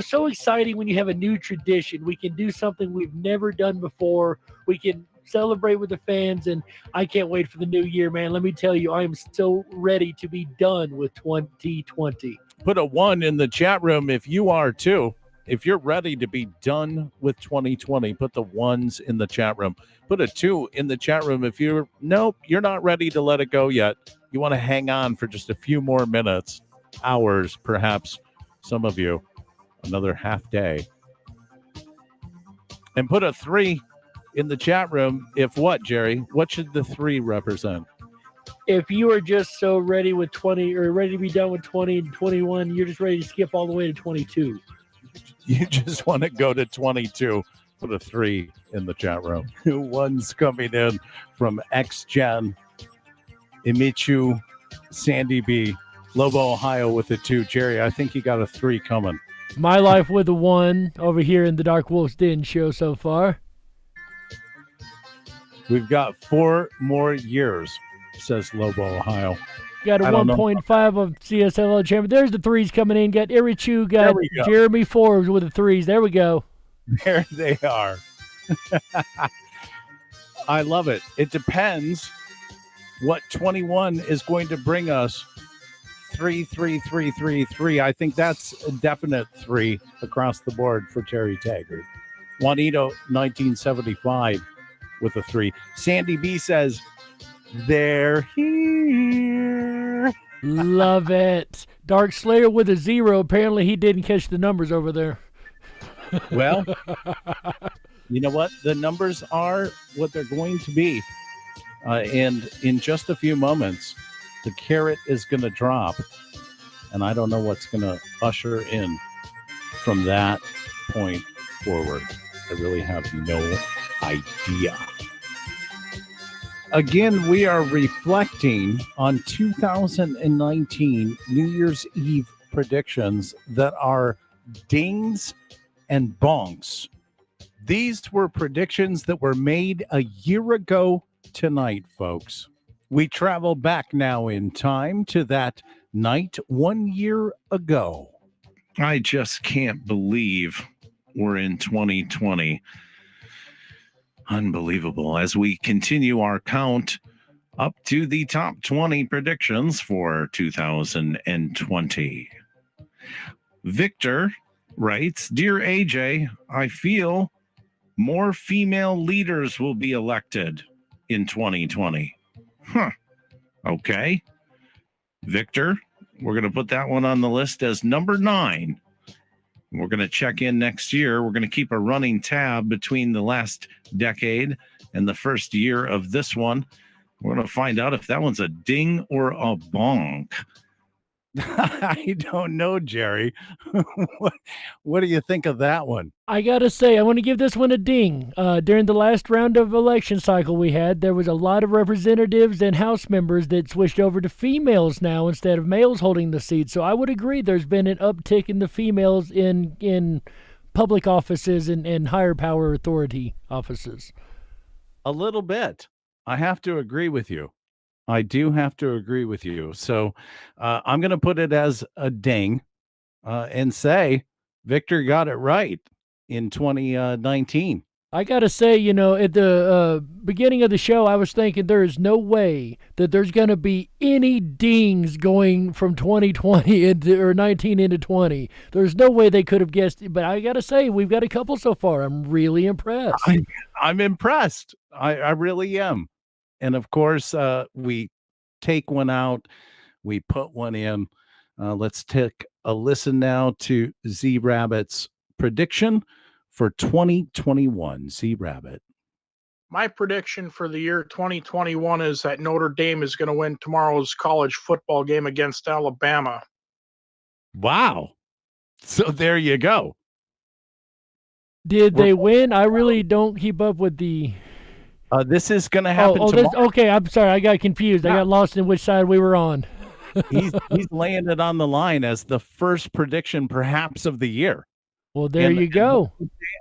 so exciting when you have a new tradition. We can do something we've never done before. We can celebrate with the fans, and I can't wait for the new year, man. Let me tell you, I am so ready to be done with 2020. Put a 1 in the chat room if you are too. If you're ready to be done with 2020, put the 1s in the chat room. Put a 2 in the chat room if you're not ready to let it go yet. You want to hang on for just a few more minutes, hours, perhaps some of you, another half day. And put a 3 in the chat room if what, Jerry? What should the 3 represent? If you are just so ready with 20 or ready to be done with 20 and 21, you're just ready to skip all the way to 22. You just want to go to 22. Put a 3 in the chat room. One's coming in from XGen, Imichu, Sandy B, Lobo, Ohio with a 2. Jerry, I think you got a 3 coming. My life with a 1 over here in the DarkWolf's Den show so far. We've got 4 more years, says Lobo, Ohio. Got a 1.5 of CSLL champion. There's the 3s coming in. Got Irichu, got Jeremy Forbes with the 3s. There we go. There they are. I love it. It depends what 21 is going to bring us. 3, 3, 3, 3, 3. I think that's a definite 3 across the board for Terry Taggart. Juanito, 1975 with a 3. Sandy B says, they're here. Love it. Dark Slayer with a 0. Apparently he didn't catch the numbers over there. Well, you know what? The numbers are what they're going to be. And in just a few moments, the carrot is going to drop. And I don't know what's going to usher in from that point forward. I really have no idea. Again, we are reflecting on 2019 New Year's Eve predictions that are dings and bonks. These were predictions that were made a year ago tonight, folks. We travel back now in time to that night 1 year ago. I just can't believe we're in 2020. Unbelievable. As we continue our count up to the top 20 predictions for 2020. Victor writes, Dear AJ, I feel more female leaders will be elected in 2020. Okay. Victor, we're going to put that one on the list as number 9. We're going to check in next year. We're going to keep a running tab between the last decade and the first year of this one. We're going to find out if that one's a ding or a bonk. I don't know, Jerry. What do you think of that one? I got to say, I want to give this one a ding. During the last round of election cycle we had, there was a lot of representatives and House members that switched over to females now instead of males holding the seat. So I would agree there's been an uptick in the females in public offices and higher power authority offices. A little bit. I have to agree with you. I do have to agree with you. So I'm going to put it as a ding and say Victor got it right in 2019. I got to say, you know, at the beginning of the show, I was thinking there is no way that there's going to be any dings going from 2020 into or 19 into 20. There's no way they could have guessed it. But I got to say, we've got a couple so far. I'm really impressed. I'm impressed. I really am. And of course, we take one out, we put one in. Let's take a listen now to Z Rabbit's prediction for 2021. Z Rabbit. My prediction for the year 2021 is that Notre Dame is going to win tomorrow's college football game against Alabama. Wow. So there you go. Did they win? I really don't keep up with the... This is going to happen tomorrow. Okay, I'm sorry. I got confused. I got lost in which side we were on. he's laying it on the line as the first prediction, perhaps, of the year. Well, there you go.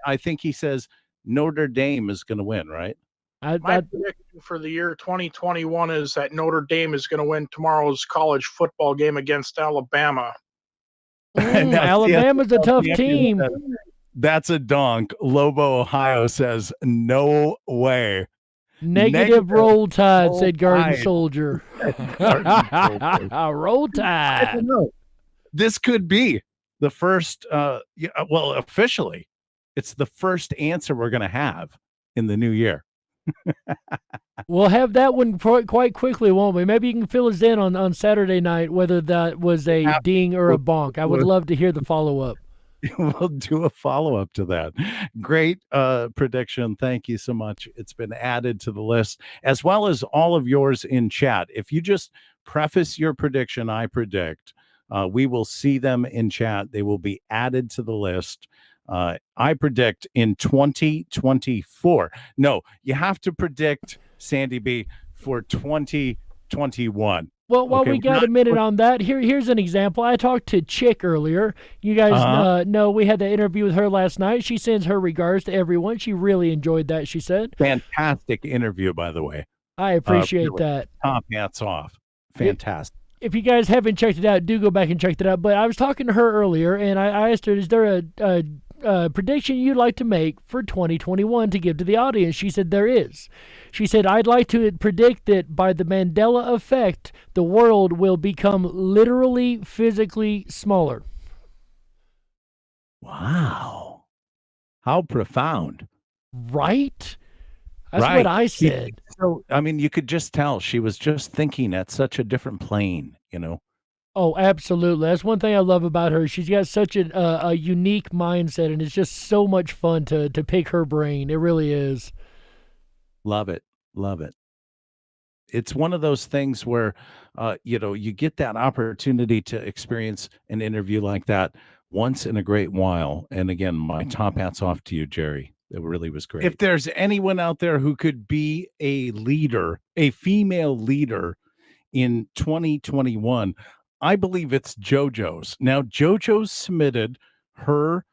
I think he says Notre Dame is going to win, right? My prediction for the year 2021 is that Notre Dame is going to win tomorrow's college football game against Alabama. Alabama's a tough team. That's a donk. Lobo, Ohio says, no way. Negative roll tide, said Garden Soldier. Roll tide. I don't know. This could be the first, well, officially, it's the first answer we're going to have in the new year. We'll have that one quite quickly, won't we? Maybe you can fill us in on Saturday night whether that was a ding or a bonk. I would love to hear the follow-up. We'll do a follow-up to that. Great prediction. Thank you so much. It's been added to the list, as well as all of yours in chat. If you just preface your prediction, I predict, we will see them in chat. They will be added to the list. I predict in 2024. No, you have to predict, Sandy B, for 2021. Well, while Okay, we got a minute on that, here's an example. I talked to Chick earlier. You guys know we had the interview with her last night. She sends her regards to everyone. She really enjoyed that, she said. Fantastic interview, by the way. I appreciate really, that. Top hats off. Fantastic. If you guys haven't checked it out, do go back and check it out. But I was talking to her earlier, and I asked her, is there a prediction you'd like to make for 2021 to give to the audience? She said there is. She said, I'd like to predict that by the Mandela effect, the world will become literally, physically smaller. Wow. How profound. Right? That's right. what I said. So, I mean, you could just tell she was just thinking at such a different plane, you know? Oh, absolutely. That's one thing I love about her. She's got such a unique mindset, and it's just so much fun to pick her brain. It really is. Love it. Love it. It's one of those things where, you get that opportunity to experience an interview like that once in a great while. And again, my top hats off to you, Jerry. It really was great. If there's anyone out there who could be a leader, a female leader in 2021, I believe it's JoJo's. Now, JoJo's submitted her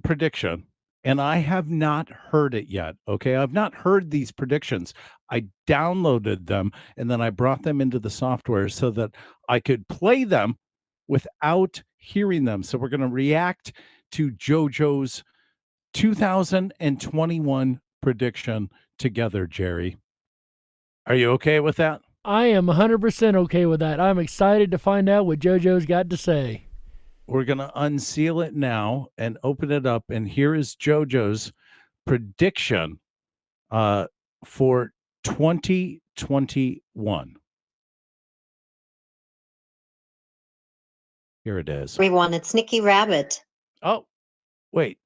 prediction, and I have not heard it yet. Okay. I've not heard these predictions. I downloaded them and then I brought them into the software so that I could play them without hearing them. So we're going to react to JoJo's 2021 prediction together, Jerry. Are you okay with that? I am 100% okay with that. I'm excited to find out what JoJo's got to say. We're going to unseal it now and open it up. And here is JoJo's prediction for 2021. Here it is. Everyone, it's Nikki Rabbit. Oh, wait.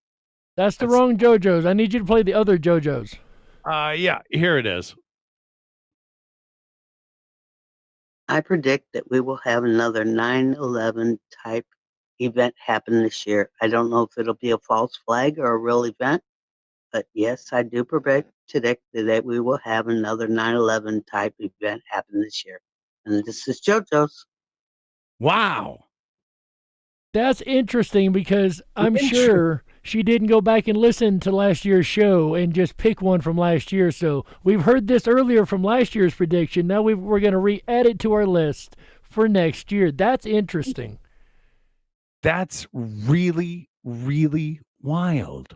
That's the wrong JoJo's. I need you to play the other JoJo's. Yeah, here it is. I predict that we will have another 9/11 type event happen this year. I don't know if it'll be a false flag or a real event, but yes, I do predict that we will have another 9/11 type event happen this year. And this is JoJo's. Wow. That's interesting because I'm sure she didn't go back and listen to last year's show and just pick one from last year. So we've heard this earlier from last year's prediction. Now we're going to re-add it to our list for next year. That's interesting. That's really, really wild.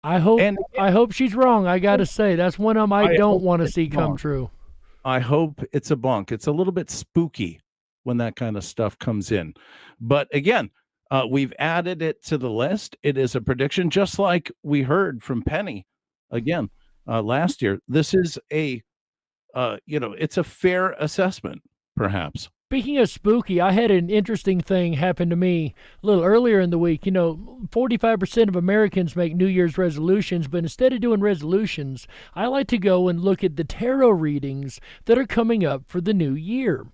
I hope she's wrong. I got to say, that's one of them I don't want to see come true. I hope it's a bunk. It's a little bit spooky when that kind of stuff comes in. But again, we've added it to the list. It is a prediction, just like we heard from Penny again last year. This is a, it's a fair assessment, perhaps. Speaking of spooky, I had an interesting thing happen to me a little earlier in the week. 45% of Americans make New Year's resolutions, but instead of doing resolutions, I like to go and look at the tarot readings that are coming up for the new year.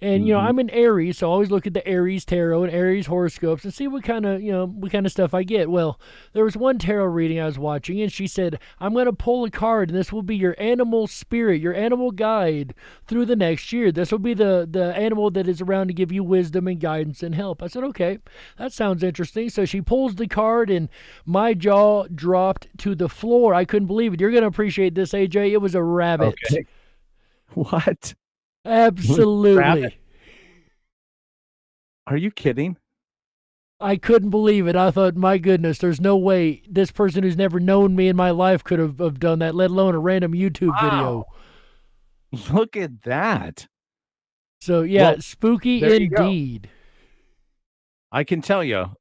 And, I'm an Aries, so I always look at the Aries tarot and Aries horoscopes and see what kind of stuff I get. Well, there was one tarot reading I was watching, and she said, I'm going to pull a card, and this will be your animal spirit, your animal guide through the next year. This will be the animal that is around to give you wisdom and guidance and help. I said, okay, that sounds interesting. So she pulls the card, and my jaw dropped to the floor. I couldn't believe it. You're going to appreciate this, AJ. It was a rabbit. Okay. What? Absolutely. Are you kidding? I couldn't believe it. I thought, my goodness, there's no way this person who's never known me in my life could have done that, let alone a random YouTube video. Look at that. So, yeah, well, spooky indeed. I can tell you,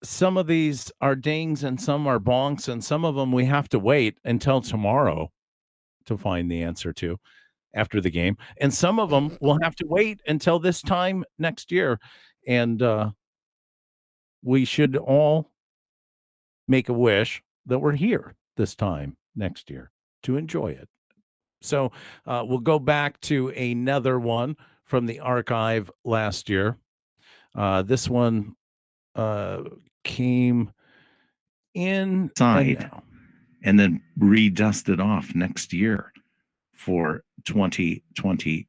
some of these are dings and some are bonks, and some of them we have to wait until tomorrow to find the answer to. After the game, and some of them will have to wait until this time next year, and we should all make a wish that we're here this time next year to enjoy it. So we'll go back to another one from the archive last year. This one came in side and then redusted off next year for 2021.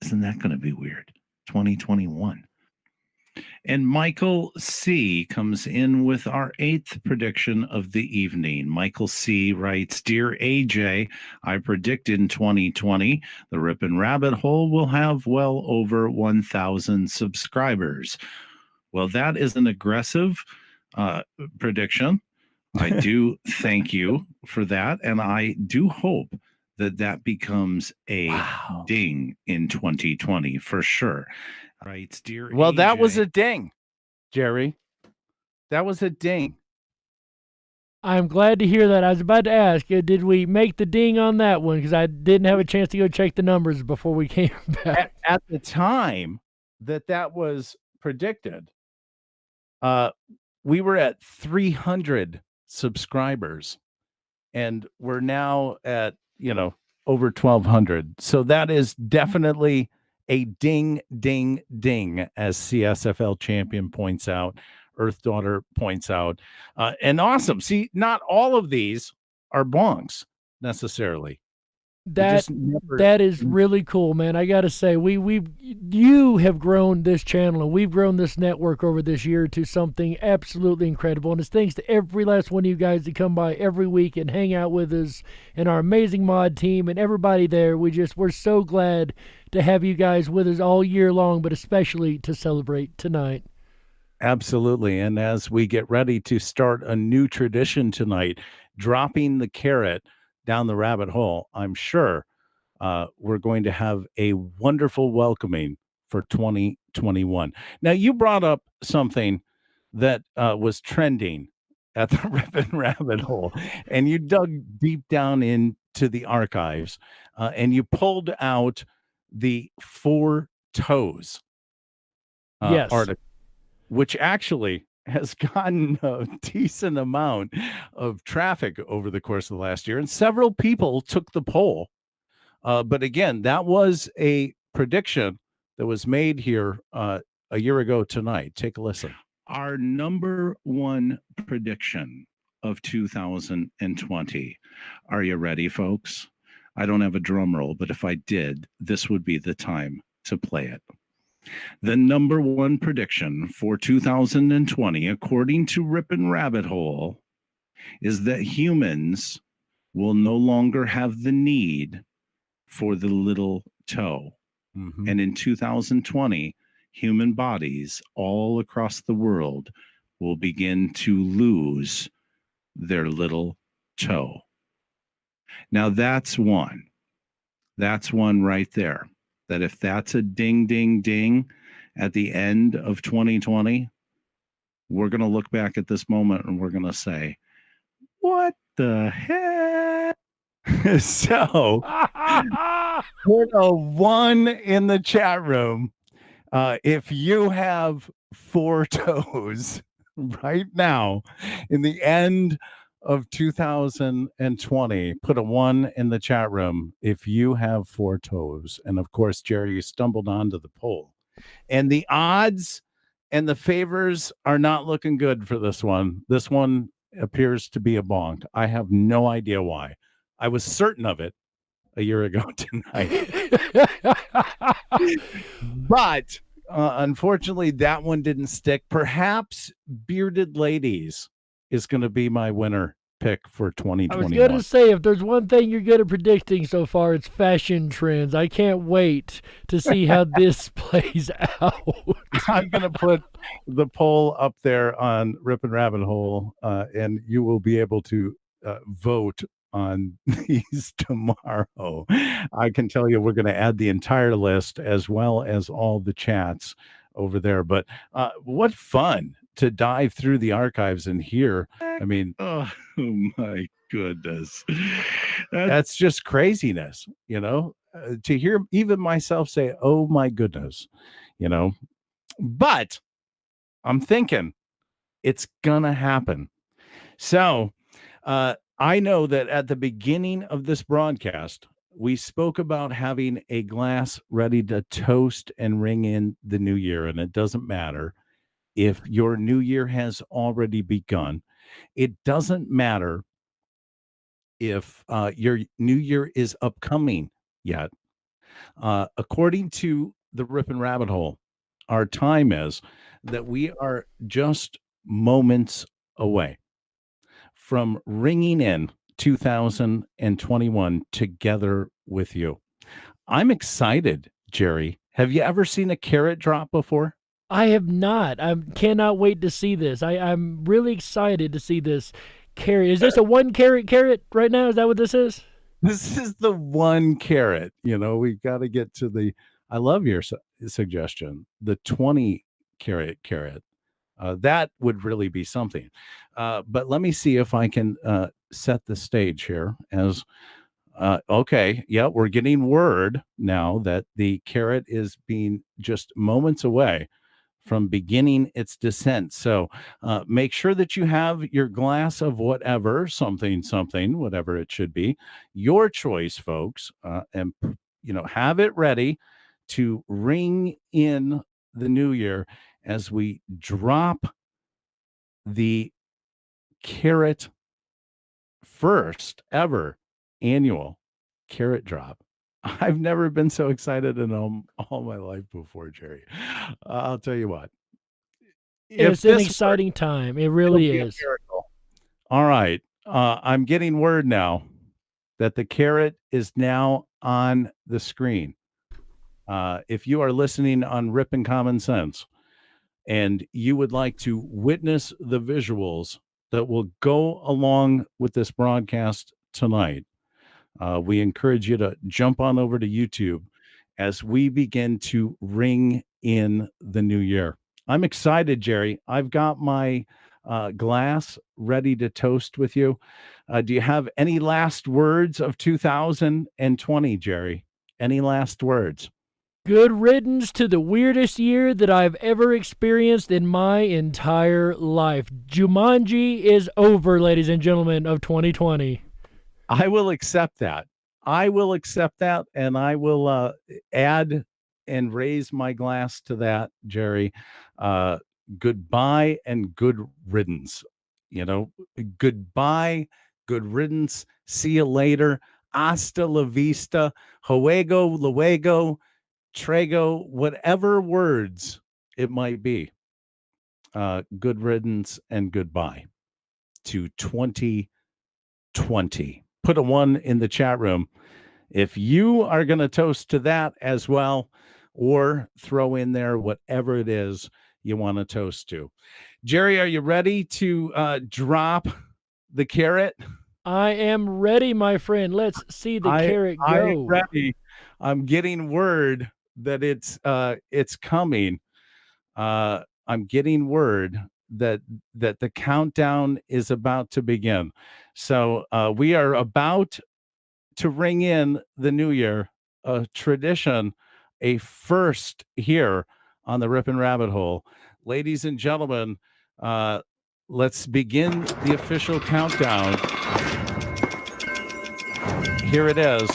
Isn't that going to be weird? 2021. And Michael C. comes in with our 8th prediction of the evening. Michael C. writes, Dear AJ, I predict in 2020 the Rippin' Rabbit Hole will have well over 1,000 subscribers. Well, that is an aggressive prediction. I do thank you for that. And I do hope that that becomes a ding in 2020 for sure. Right, dear. Well, that AJ. was a ding, Jerry. That was a ding. I'm glad to hear that. I was about to ask, did we make the ding on that one? Because I didn't have a chance to go check the numbers before we came back. At the time that was predicted, we were at 300 subscribers, and we're now at, over 1,200. So that is definitely a ding, ding, ding, as CSFL champion points out, Earth Daughter points out, and awesome. See, not all of these are bongs necessarily. That is really cool, man. I gotta say, you have grown this channel and we've grown this network over this year to something absolutely incredible. And it's thanks to every last one of you guys that come by every week and hang out with us, and our amazing mod team and everybody there. We're so glad to have you guys with us all year long, but especially to celebrate tonight. Absolutely. And as we get ready to start a new tradition tonight, dropping the carrot down the rabbit hole, I'm sure we're going to have a wonderful welcoming for 2021. Now, you brought up something that was trending at the Rippin' Rabbit Hole, and you dug deep down into the archives, and you pulled out the 4 toes article, which actually has gotten a decent amount of traffic over the course of the last year, and several people took the poll. But again, that was a prediction that was made here a year ago tonight. Take a listen. Our number 1 prediction of 2020. Are you ready, folks? I don't have a drum roll, but if I did, this would be the time to play it. The number 1 prediction for 2020, according to Rippin' Rabbit Hole, is that humans will no longer have the need for the little toe. Mm-hmm. And in 2020, human bodies all across the world will begin to lose their little toe. Now, that's one. That's one right there. That if that's a ding, ding, ding at the end of 2020, we're going to look back at this moment and we're going to say, what the heck? So, put a 1 in the chat room if you have 4 toes right now in the end of 2020. Put a 1 in the chat room if you have 4 toes. And of course, Jerry, you stumbled onto the poll, and the odds and the favors are not looking good for this one. This one appears to be a bonk. I have no idea why. I was certain of it a year ago tonight. But unfortunately, that one didn't stick. Perhaps Bearded Ladies is going to be my winner pick for 2021. I was going to say, if there's one thing you're good at predicting so far, it's fashion trends. I can't wait to see how this plays out. I'm going to put the poll up there on Rippin' Rabbit Hole, and you will be able to vote on these tomorrow. I can tell you we're going to add the entire list as well as all the chats over there. But what fun to dive through the archives and hear. I mean, oh my goodness. That's just craziness, to hear even myself say, oh my goodness, but I'm thinking it's gonna happen. So I know that at the beginning of this broadcast, we spoke about having a glass ready to toast and ring in the new year, and it doesn't matter if your new year has already begun, it doesn't matter if your new year is upcoming yet. According to the Rip and Rabbit Hole, our time is that we are just moments away from ringing in 2021 together with you. I'm excited, Jerry. Have you ever seen a carrot drop before? I have not. I cannot wait to see this. I'm really excited to see this carrot. Is this a 1 carrot right now? Is that what this is? This is the 1 carrot. We've got to get to the, I love your suggestion, the 20 carrot. That would really be something. But let me see if I can set the stage here as, okay. Yeah, we're getting word now that the carrot is being just moments away from beginning its descent. So make sure that you have your glass of whatever, something, whatever it should be, your choice, folks, and have it ready to ring in the new year as we drop the carrot first ever annual carrot drop. I've never been so excited in all my life before, Jerry. I'll tell you what. It's an exciting time. It really is. All right. I'm getting word now that the carrot is now on the screen. If you are listening on Rip and Common Sense and you would like to witness the visuals that will go along with this broadcast tonight, we encourage you to jump on over to YouTube as we begin to ring in the new year. I'm excited, Jerry. I've got my glass ready to toast with you. Do you have any last words of 2020, Jerry? Any last words? Good riddance to the weirdest year that I've ever experienced in my entire life. Jumanji is over, ladies and gentlemen, of 2020. I will accept that. And I will add and raise my glass to that, Jerry. Goodbye and good riddance. Goodbye, good riddance. See you later. Hasta la vista. Juego, luego, trego, whatever words it might be. Good riddance and goodbye to 2020. Put a 1 in the chat room if you are going to toast to that as well, or throw in there whatever it is you want to toast to. Jerry, are you ready to drop the carrot? I am ready, my friend. Let's see the carrot go. I'm ready. I'm getting word that it's coming. I'm getting word that the countdown is about to begin. So we are about to ring in the new year, a tradition, a first here on the Rip and Rabbit Hole. Ladies and gentlemen, let's begin the official countdown. Here it is.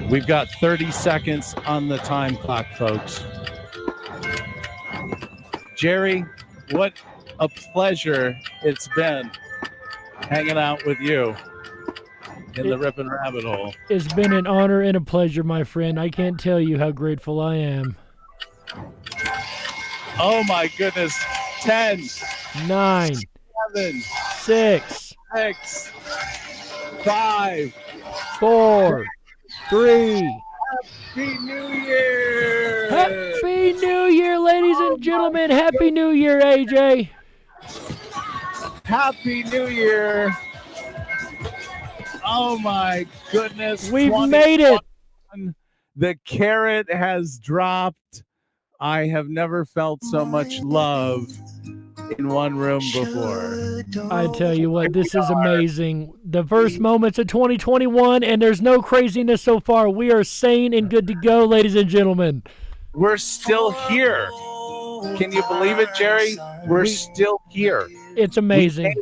We've got 30 seconds on the time clock, folks. Jerry, what a pleasure it's been hanging out with you in the Rip and Rabbit Hole. It's been an honor and a pleasure, my friend. I can't tell you how grateful I am. Oh my goodness. 10, 9, 7, 6, 5, 4, 3. Happy New Year! Happy New Year, ladies and gentlemen. Happy New Year, AJ. Happy New Year. Oh my goodness. We've made it. The carrot has dropped. I have never felt so much love in one room before. I tell you what, this is amazing. The first moments of 2021, and there's no craziness so far. We are sane and good to go, ladies and gentlemen. We're still here. Can you believe it, Jerry? We're still here. It's amazing.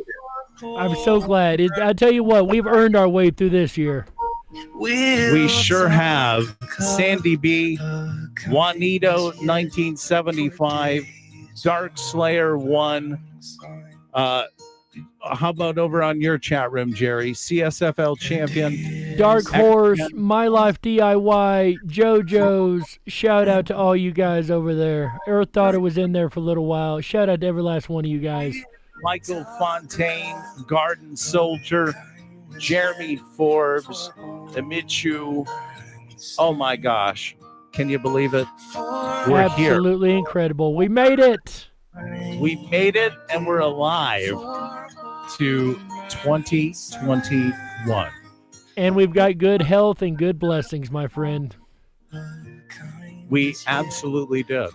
I'm so glad. I tell you what, we've earned our way through this year. We sure have. Sandy B, Juanito 1975, Dark Slayer 1. How about over on your chat room, Jerry? CSFL champion. Dark Horse, My Life DIY, JoJo's. Shout out to all you guys over there. Earth Daughter was in there for a little while. Shout out to every last one of you guys. Michael Fontaine, Garden Soldier, Jeremy Forbes, Amichu. Oh my gosh. Can you believe it? We're here. Absolutely incredible. We made it. We made it, and we're alive to 2021. And we've got good health and good blessings, my friend. We absolutely did.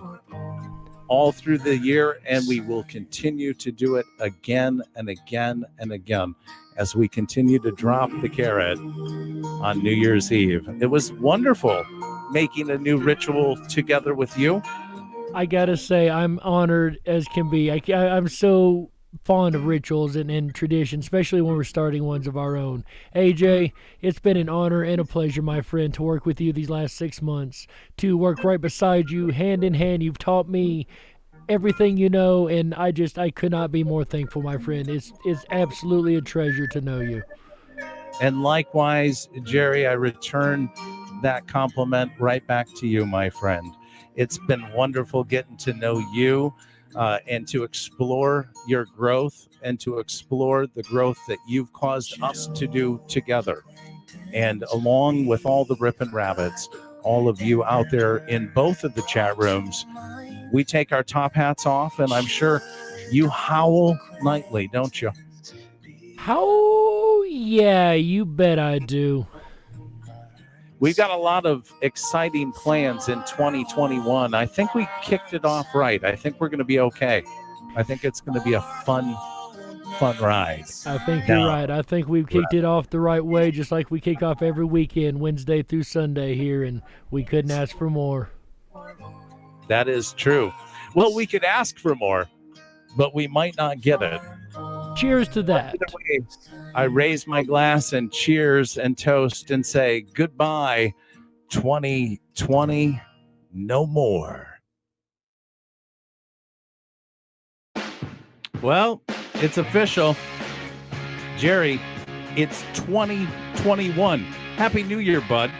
All through the year, and we will continue to do it again and again and again as we continue to drop the carrot on New Year's Eve. It was wonderful making a new ritual together with you. I gotta say, I'm honored as can be. I'm so fond of rituals and tradition, especially when we're starting ones of our own. AJ, it's been an honor and a pleasure, my friend, to work with you these last 6 months, to work right beside you, hand in hand. You've taught me everything you know, and I could not be more thankful, my friend. It's absolutely a treasure to know you. And likewise, Jerry, I return that compliment right back to you, my friend. It's been wonderful getting to know you and to explore your growth and to explore the growth that you've caused us to do together. And along with all the Rippin' Rabbits, all of you out there in both of the chat rooms, we take our top hats off, and I'm sure you howl nightly, don't you? How? Yeah, you bet I do. We've got a lot of exciting plans in 2021. I think we kicked it off right. I think we're going to be okay. I think it's going to be a fun ride. I think you're right. I think we've kicked it off the right way, just like we kick off every weekend, Wednesday through Sunday here, and we couldn't ask for more. That is true. Well, we could ask for more, but we might not get it. Cheers to that. I raise my glass and cheers and toast and say goodbye, 2020, no more. Well, it's official. Jerry, it's 2021. Happy New Year, bud.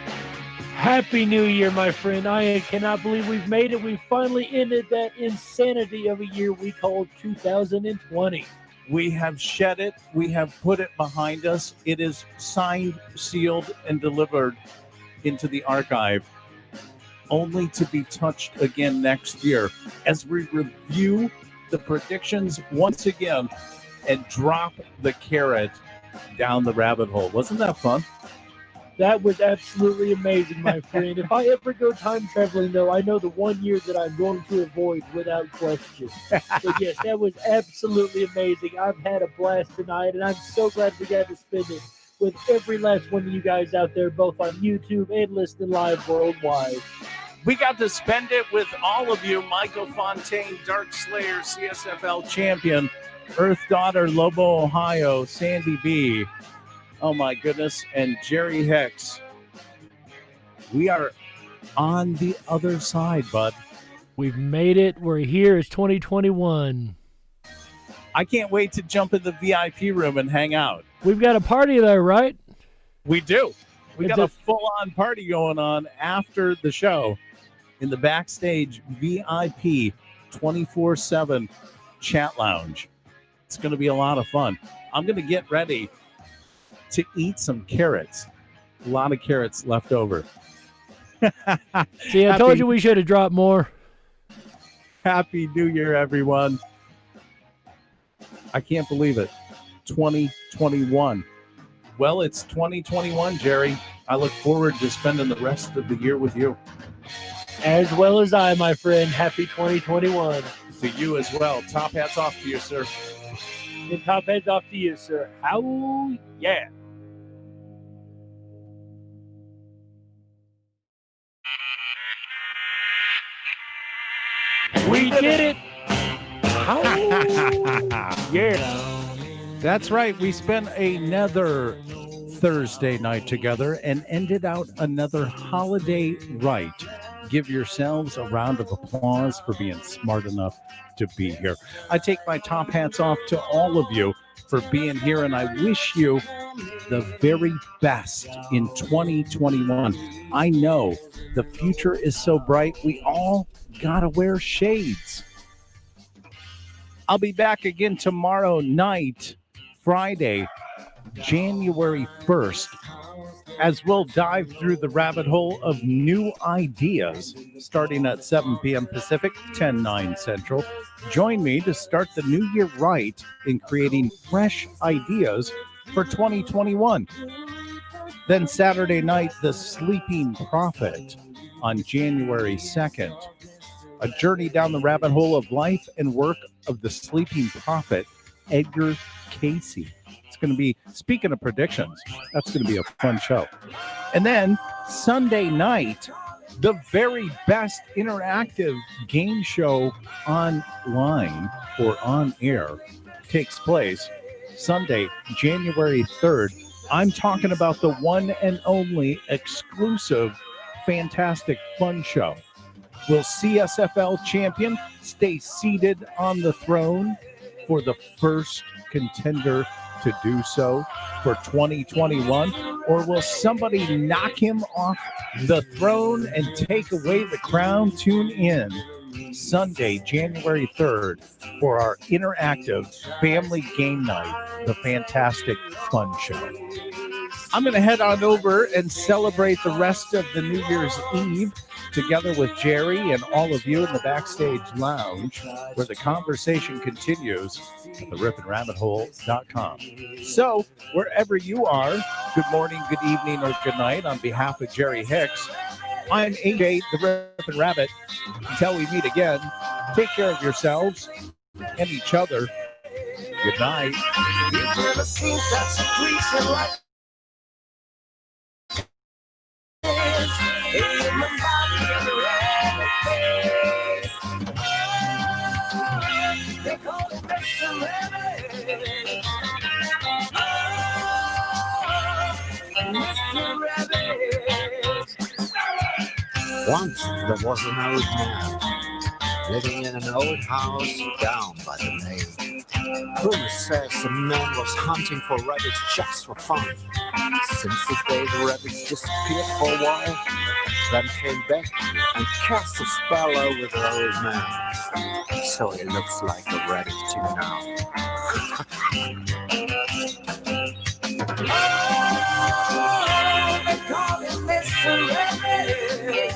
Happy New Year, my friend. I cannot believe we've made it. We finally ended that insanity of a year we called 2020. We have shed it. We have put it behind us. It is signed, sealed, and delivered into the archive, only to be touched again next year as we review the predictions once again and drop the carrot down the rabbit hole. Wasn't that fun? That was absolutely amazing, my friend. If I ever go time traveling, though, I know the 1 year that I'm going to avoid without question. But yes, that was absolutely amazing. I've had a blast tonight, and I'm so glad we got to spend it with every last one of you guys out there, both on YouTube and listening live worldwide. We got to spend it with all of you. Michael Fontaine, Dark Slayer, CSFL champion, Earth Daughter, Lobo, Ohio, Sandy B. Oh my goodness. And Jerry Hicks. We are on the other side, bud. We've made it. We're here. It's 2021. I can't wait to jump in the VIP room and hang out. We've got a party there, right? We do. We got a full-on party going on after the show in the backstage VIP 24/7 chat lounge. It's going to be a lot of fun. I'm going to get ready to eat some carrots. A lot of carrots left over. See, I told you we should have dropped more. Happy New Year, everyone. I can't believe it. 2021. Well, it's 2021, Jerry. I look forward to spending the rest of the year with you. As well as I, my friend. Happy 2021. To you as well. Top hats off to you, sir. And top hats off to you, sir. How yeah. We did it. Yeah. That's right. We spent another Thursday night together and ended out another holiday right. Give yourselves a round of applause for being smart enough to be here. I take my top hats off to all of you for being here, and I wish you the very best in 2021. I know the future is so bright, we all gotta wear shades. I'll be back again tomorrow night, Friday, January 1st, as we'll dive through the rabbit hole of new ideas starting at 7 p.m. Pacific, 10/9 Central. Join me to start the new year right in creating fresh ideas for 2021. Then Saturday night, The Sleeping Prophet on January 2nd. A journey down the rabbit hole of life and work of the sleeping prophet, Edgar Cayce. It's going to be, speaking of predictions, that's going to be a fun show. And then Sunday night, the very best interactive game show online or on air takes place Sunday, January 3rd. I'm talking about the one and only exclusive Fantastic Fun Show. Will CSFL champion stay seated on the throne for the first contender to do so for 2021? Or will somebody knock him off the throne and take away the crown? Tune in Sunday, January 3rd for our interactive family game night, the Fantastic Fun Show. I'm going to head on over and celebrate the rest of the New Year's Eve together with Jerry and all of you in the backstage lounge, where the conversation continues at therippandrabbithole.com. So, wherever you are, good morning, good evening, or good night. On behalf of Jerry Hicks, I'm AJ, the Rippin' Rabbit. Until we meet again, take care of yourselves and each other. Good night. You've never seen such a creature like Once there was an old man living in an old house down by the lake. Rumor says the man was hunting for rabbits just for fun. Since the day the rabbits disappeared for a while, then came back and cast a spell over the old man. So he looks like a rabbit too now. they call him Mr. Rabbit.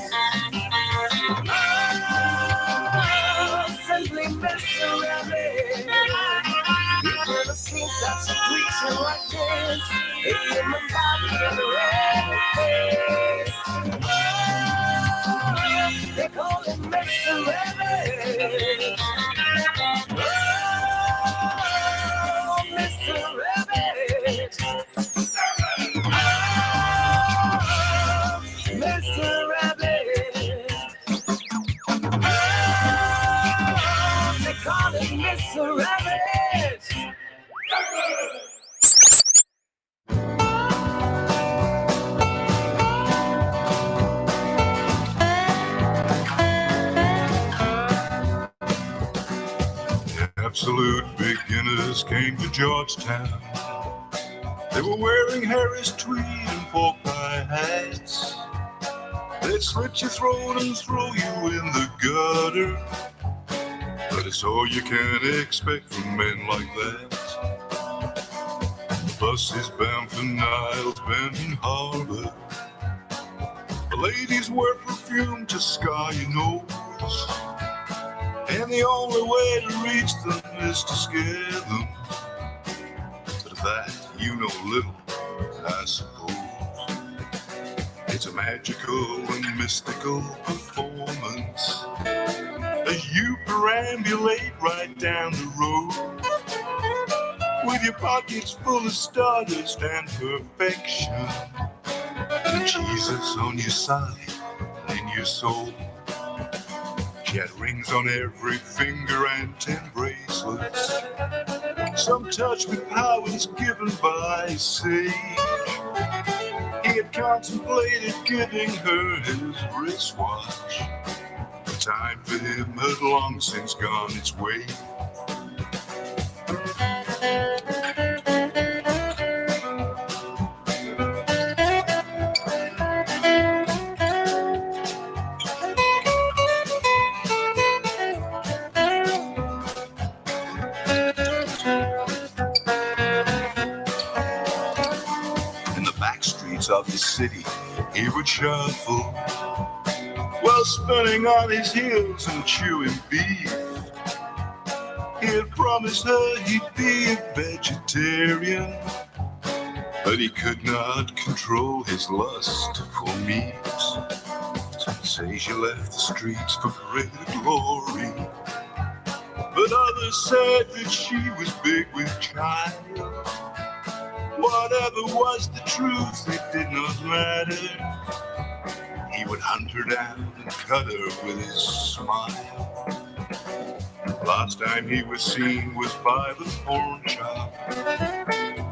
Simply Mr. Rabbit. You've never seen such a creature like this. A human body and a rabbit face. They call him Mr. Rabbit. Mr. Rabbit. Mr. Rabbit. They call him Mr. Rabbit. Absolute beginners came to Georgetown. They were wearing Harris tweed and pork pie hats. They'd slit your throat and throw you in the gutter. But it's all you can expect from men like that. The bus is bound for Niles Bend Harbor. The ladies wear perfume to scar your nose. And the only way to reach them is to scare them. But of that you know little, I suppose. It's a magical and mystical performance as you perambulate right down the road with your pockets full of stardust and perfection, and Jesus on your side and in your soul. She had rings on every finger and 10 bracelets, some touch with powers given by a sage. He had contemplated giving her his wristwatch. The time for him had long since gone its way. Of the city, he would shuffle while spinning on his heels and chewing beef. He had promised her he'd be a vegetarian, but he could not control his lust for meat. Say she left the streets for greater glory, but others said that she was big with child. Whatever was the truth, it did not matter. He would hunt her down and cut her with his smile. Last time he was seen was by the porn shop.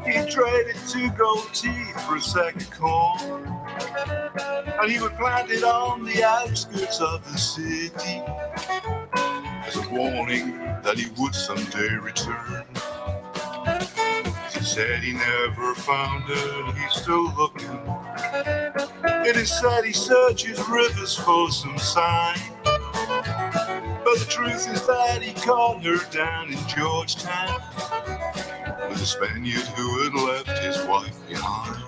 He traded 2 gold teeth for a sack of corn, and he would plant it on the outskirts of the city as a warning that he would someday return. He said he never found her, and he's still looking. It is said he searches rivers for some sign, but the truth is that he caught her down in Georgetown with a Spaniard who had left his wife behind.